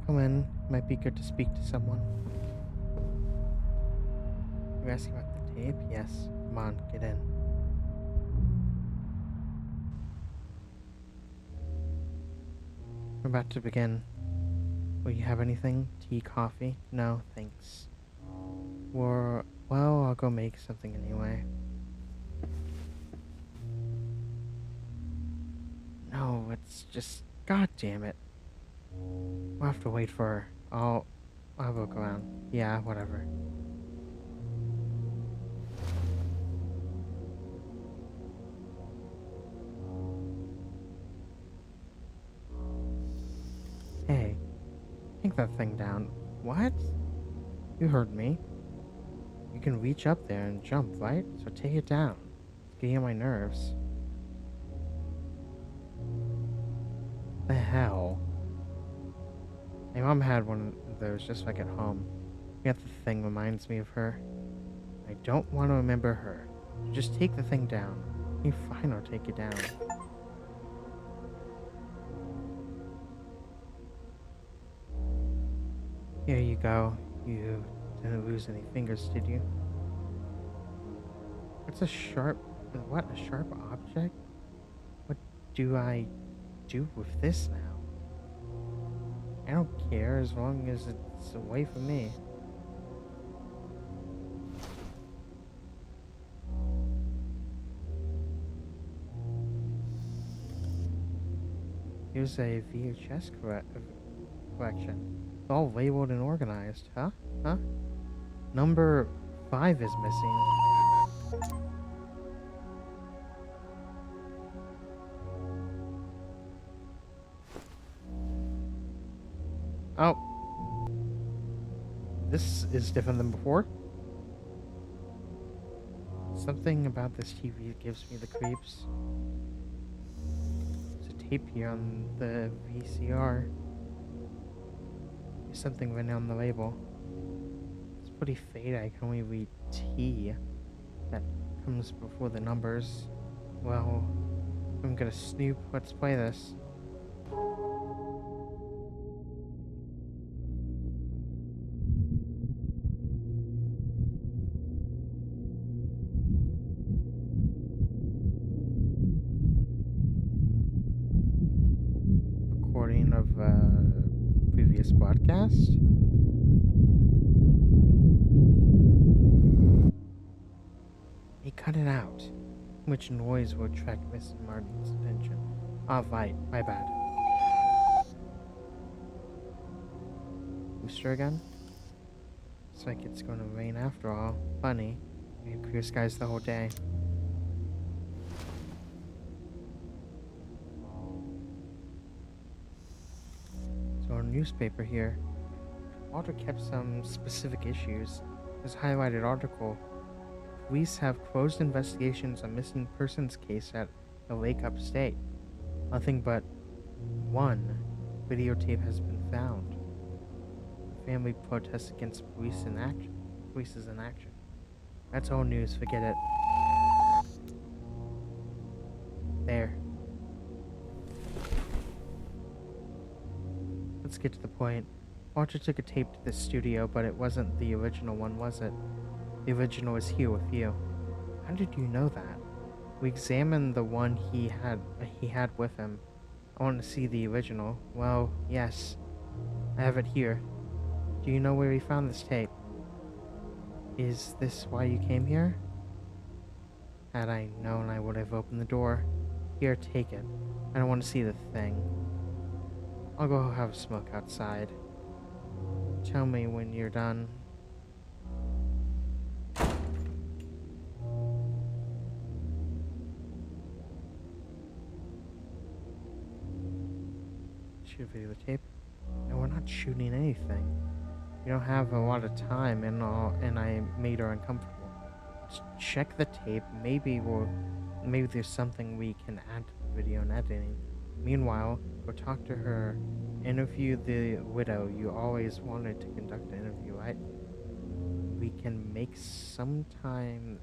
Come in. Might be good to speak to someone. You're asking about the tape? Yes. Come on, get in. We're about to begin. Will you have anything? Tea, coffee? No, thanks. Well, I'll go make something anyway. No, it's just... God damn it. We'll have to wait for her. I'll look around. Yeah, whatever. Hey, take that thing down. What? You heard me. You can reach up there and jump, right? So take it down. It's getting on my nerves. The hell? My mom had one of those just like at home. Yet the thing reminds me of her. I don't want to remember her. So just take the thing down. You fine, I'll take it down. Here you go. You didn't lose any fingers, did you? What's a sharp... What? A sharp object? What do I do with this now? I don't care as long as it's away from me. Here's a VHS collection. It's all labeled and organized. Huh? Number 5 is missing. Oh. This is different than before. Something about this TV gives me the creeps. There's a tape here on the VCR. There's something written on the label. It's pretty faded. I can only read T. That comes before the numbers. Well, I'm gonna snoop. Let's play this. Recording of previous broadcast. He cut it out. Which noise will attract Mrs. Martin's attention? Ah, right. My bad. Booster again? Looks like it's gonna rain after all. Funny. We had clear skies the whole day. So a newspaper here. Walter kept some specific issues. This highlighted article. Police have closed investigations on missing persons case at the lake upstate. Nothing but one videotape has been found. The family protests against police inaction. voices in action. That's old news, forget it. There. Let's get to the point. Walter took a tape to the studio, but it wasn't the original one, was it? The original is here with you. How did you know that? We examined the one he had with him. I want to see the original. Well, yes. I have it here. Do you know where he found this tape? Is this why you came here? Had I known, I would have opened the door. Here, take it. I don't want to see the thing. I'll go have a smoke outside. Tell me when you're done. Shoot videotape. No, we're not shooting anything. We don't have a lot of time, and I made her uncomfortable. Just check the tape. Maybe there's something we can add to the video and editing. Meanwhile, go talk to her. Interview the widow. You always wanted to conduct an interview, right? We can make some time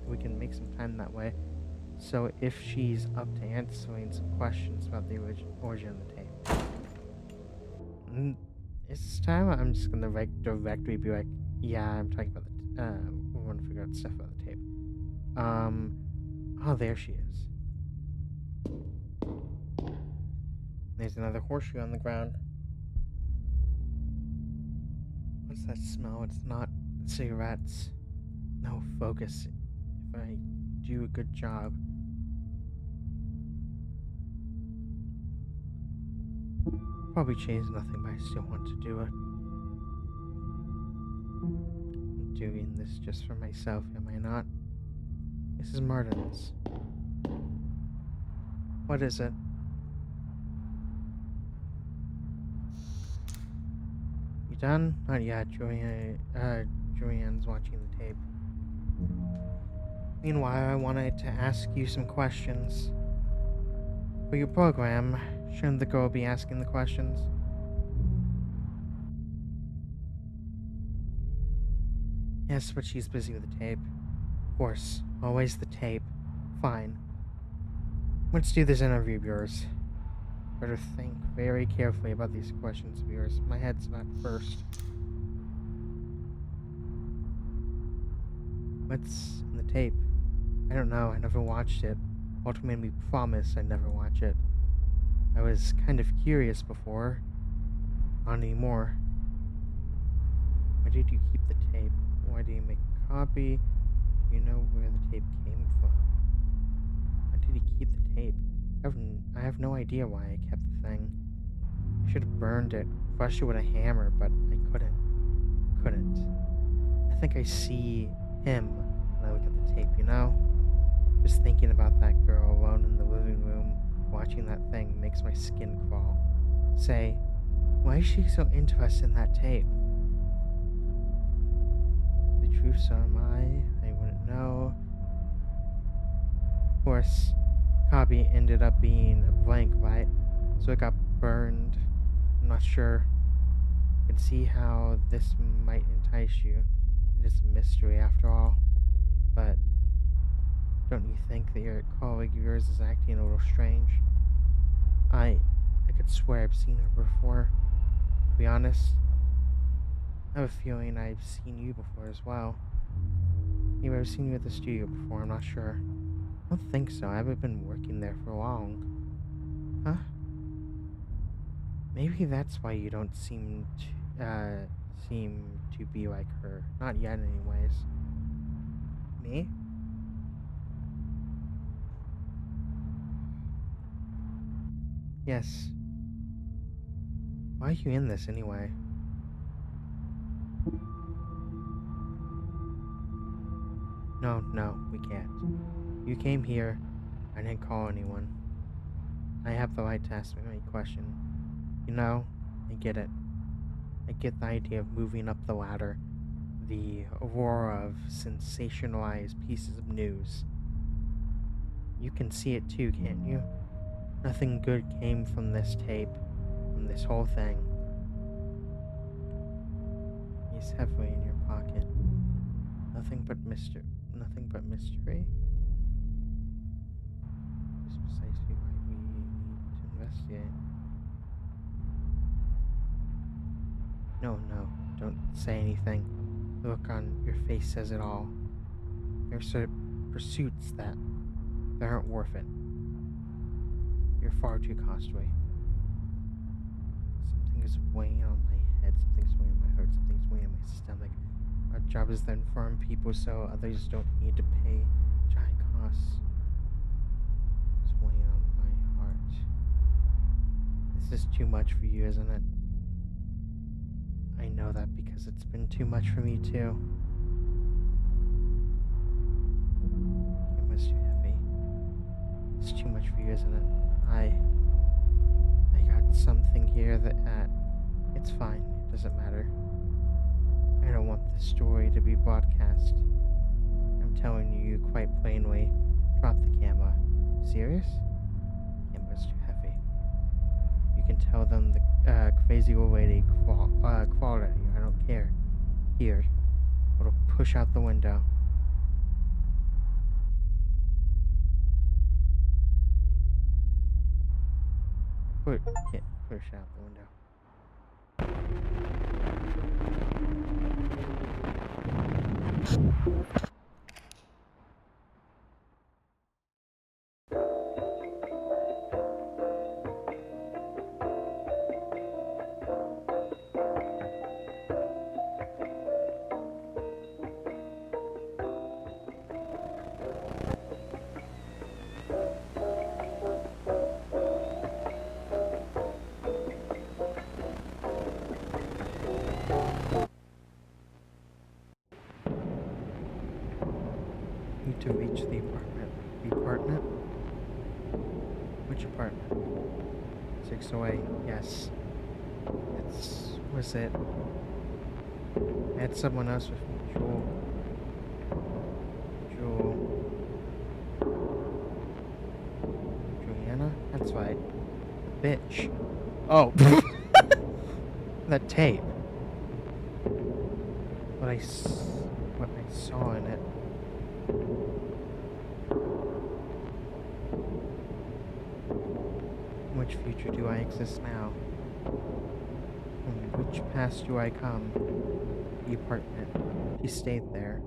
that way. So if she's up to answering some questions about the origin of the tape. This time I'm just gonna directly be like, yeah, I'm talking about we want to figure out stuff about the tape. Oh, there she is. There's another horseshoe on the ground. What's that smell? It's not cigarettes. No, focus. If I do a good job. Probably change nothing, but I still want to do it. I'm doing this just for myself, am I not? Mrs. Martins. What is it? You done? Not yet. Julianne's watching the tape. Meanwhile, I wanted to ask you some questions. For your program, shouldn't the girl be asking the questions? Yes, but she's busy with the tape. Of course, always the tape. Fine. Let's do this interview of yours. Better think very carefully about these questions of yours. My head's not first. What's in the tape? I don't know, I never watched it. Walter made me promise I'd never watch it. I was kind of curious before. Not anymore. Why did you keep the tape? Why do you make a copy? Do you know where the tape came from? Why did he keep the tape? I have no idea why I kept the thing. I should have burned it, crushed it with a hammer, but I couldn't. I think I see him when I look at the tape, you know? Just thinking about that girl alone in the living room, watching that thing makes my skin crawl. Say, why is she so interested in that tape? The truth, so am I wouldn't know. Of course, copy ended up being a blank, right? So it got burned. I'm not sure. You can see how this might entice you. It is a mystery after all. But don't you think that your colleague of yours is acting a little strange? I could swear I've seen her before. To be honest, I have a feeling I've seen you before as well. Maybe I've seen you at the studio before, I'm not sure. I don't think so. I haven't been working there for long. Huh? Maybe that's why you don't seem to be like her. Not yet, anyways. Me? Yes. Why are you in this anyway? No, we can't. You came here. I didn't call anyone. I have the right to ask me any question. You know, I get it. I get the idea of moving up the ladder. The aurora of sensationalized pieces of news. You can see it too, can't you? Nothing good came from this tape, from this whole thing. He's heavily in your pocket. Nothing but mystery. Nothing but mystery. This is precisely why we need to investigate. No, don't say anything. The look on your face says it all. There's pursuits that aren't worth it. You're far too costly. Something is weighing on my head, something's weighing on my heart, something's weighing on my stomach. Our job is to inform people so others don't need to pay giant costs. It's weighing on my heart. This is too much for you, isn't it? I know that because it's been too much for me too. It must be heavy. It's too much for you, isn't it? I got something here that it's fine. It doesn't matter. I don't want this story to be broadcast. I'm telling you quite plainly. Drop the camera. Serious? The camera's too heavy. You can tell them the crazy old lady crawled at you. I don't care. Here. It'll push out the window. Push out the window. Need to reach the apartment. The apartment? Which apartment? 608. Yes. Was it? I had someone else with me. Juliana? That's right. The bitch. Oh. That tape. What I saw in it. In which future do I exist now? In which past do I come? The apartment. He stayed there.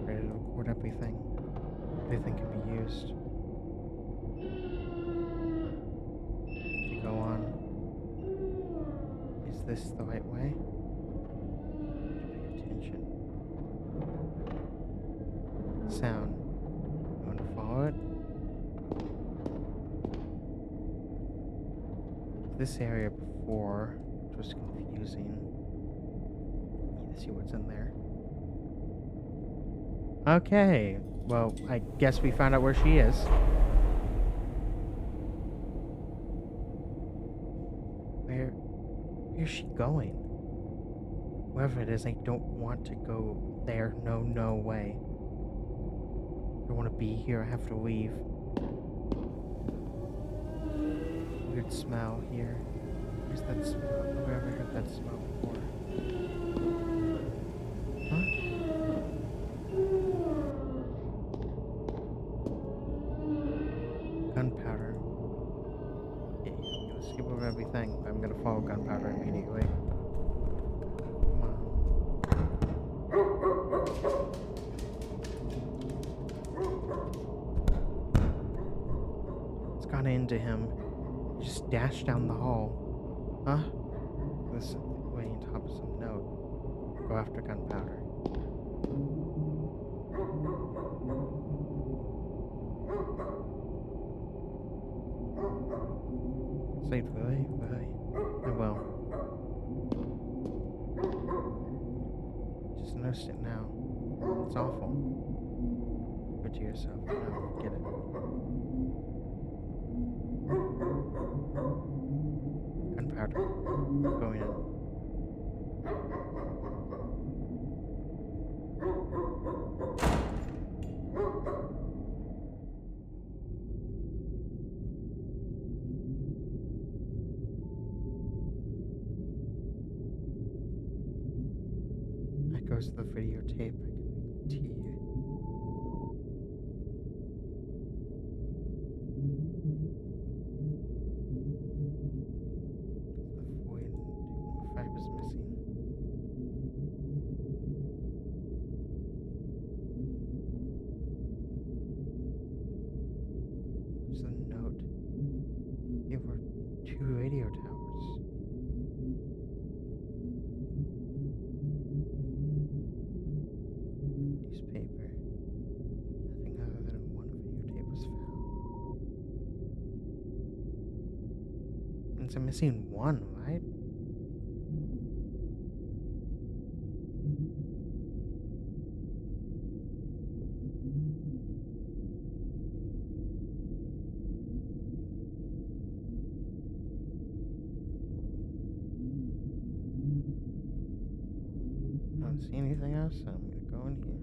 Ready to record everything. Everything can be used. To go on. Is this the right way? Pay attention. Sound. You want to follow it? This area before, which was confusing. Need to see what's in there. Okay. Well, I guess we found out where she is. Where's she going? Wherever it is, I don't want to go there. No way. I don't want to be here. I have to leave. Weird smell here. Where's that smell? I've never heard that smell before. Huh? Gunpowder. Yeah, I'm gonna skip over everything, but I'm gonna follow gunpowder immediately. Come on. It's gone into him. He just dashed down the hall. Huh? This way on top of some note. Go after gunpowder. Say really? I will. Just noticed it now. It's awful. Go to yourself. No, get it. Gunpowder. Going in. close the videotape, I can make the tea. The foil fiber's missing. There's a note. There were 2 radio towers. Newspaper. Nothing other than one videotape was found. It's a missing one, right? I don't see anything else, so I'm gonna go in here.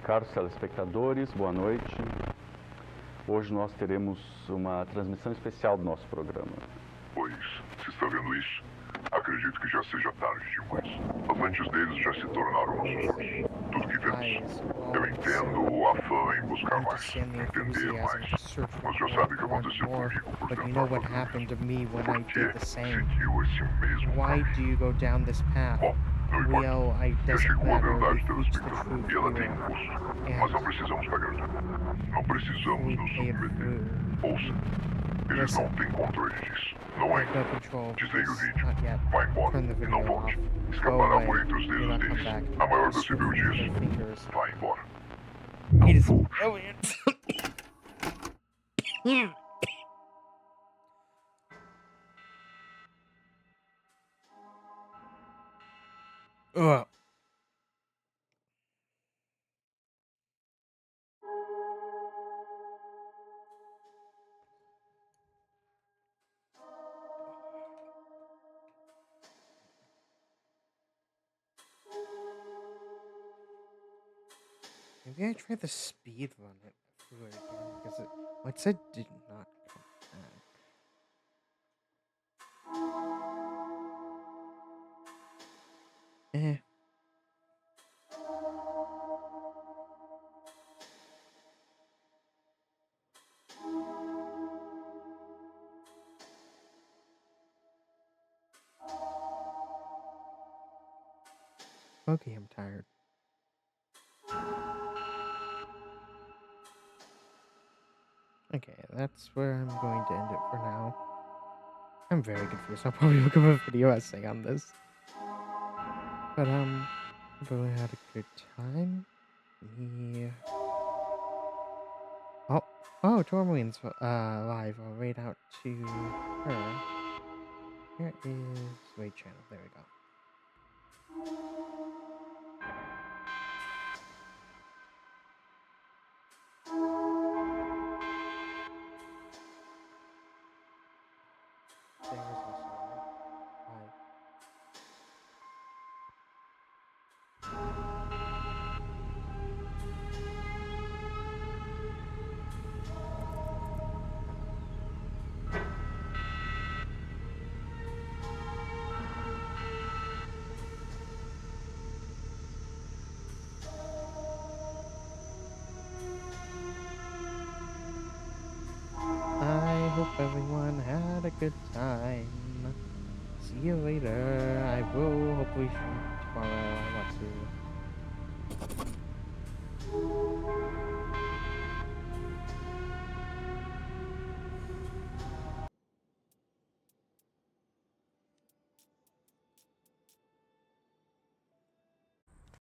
Caros telespectadores, boa noite. Hoje nós teremos uma transmissão especial do nosso programa. Pois, se está vendo isso, acredito que já seja tarde demais. As lentes deles já se tornaram nossos olhos. Tudo que vemos. Eu entendo o afã em buscar mais, entender mais. Mas já sabe o que aconteceu comigo por But you tentar know what fazer happened to isso. me when Por I que did the same. seguiu esse mesmo Why do caminho? you go down this path? Bom, não importa. Well, I Já doesn't chegou a matter. verdade, We reached the telespectador. truth E ela tem here. um custo. And Mas não precisamos pagar tudo. Não precisamos we nos pay it submeter. through. Ouça, eles Listen. não têm controle disso. Não I é? have no control. Desligue o Please, vídeo. not yet. Vai embora Turn the e video não off. volte. Go Escapará away. por entre os Do dedos not come deles. back. A maior das Slip through rebeldias. their fingers. Vai embora. It is brilliant. Ugh. Maybe I try the speed run it through it again because it said did not come back. Eh. Okay, I'm tired. Okay, that's where I'm going to end it for now. I'm very confused. I'll probably look up a video essay on this. But I've really had a good time. Yeah. Oh, Tourmaline's live. I'll read out to her. Here is Wait channel. There we go. There is also live. I hope everyone had a good time. See you later. I will hopefully stream tomorrow. I want to.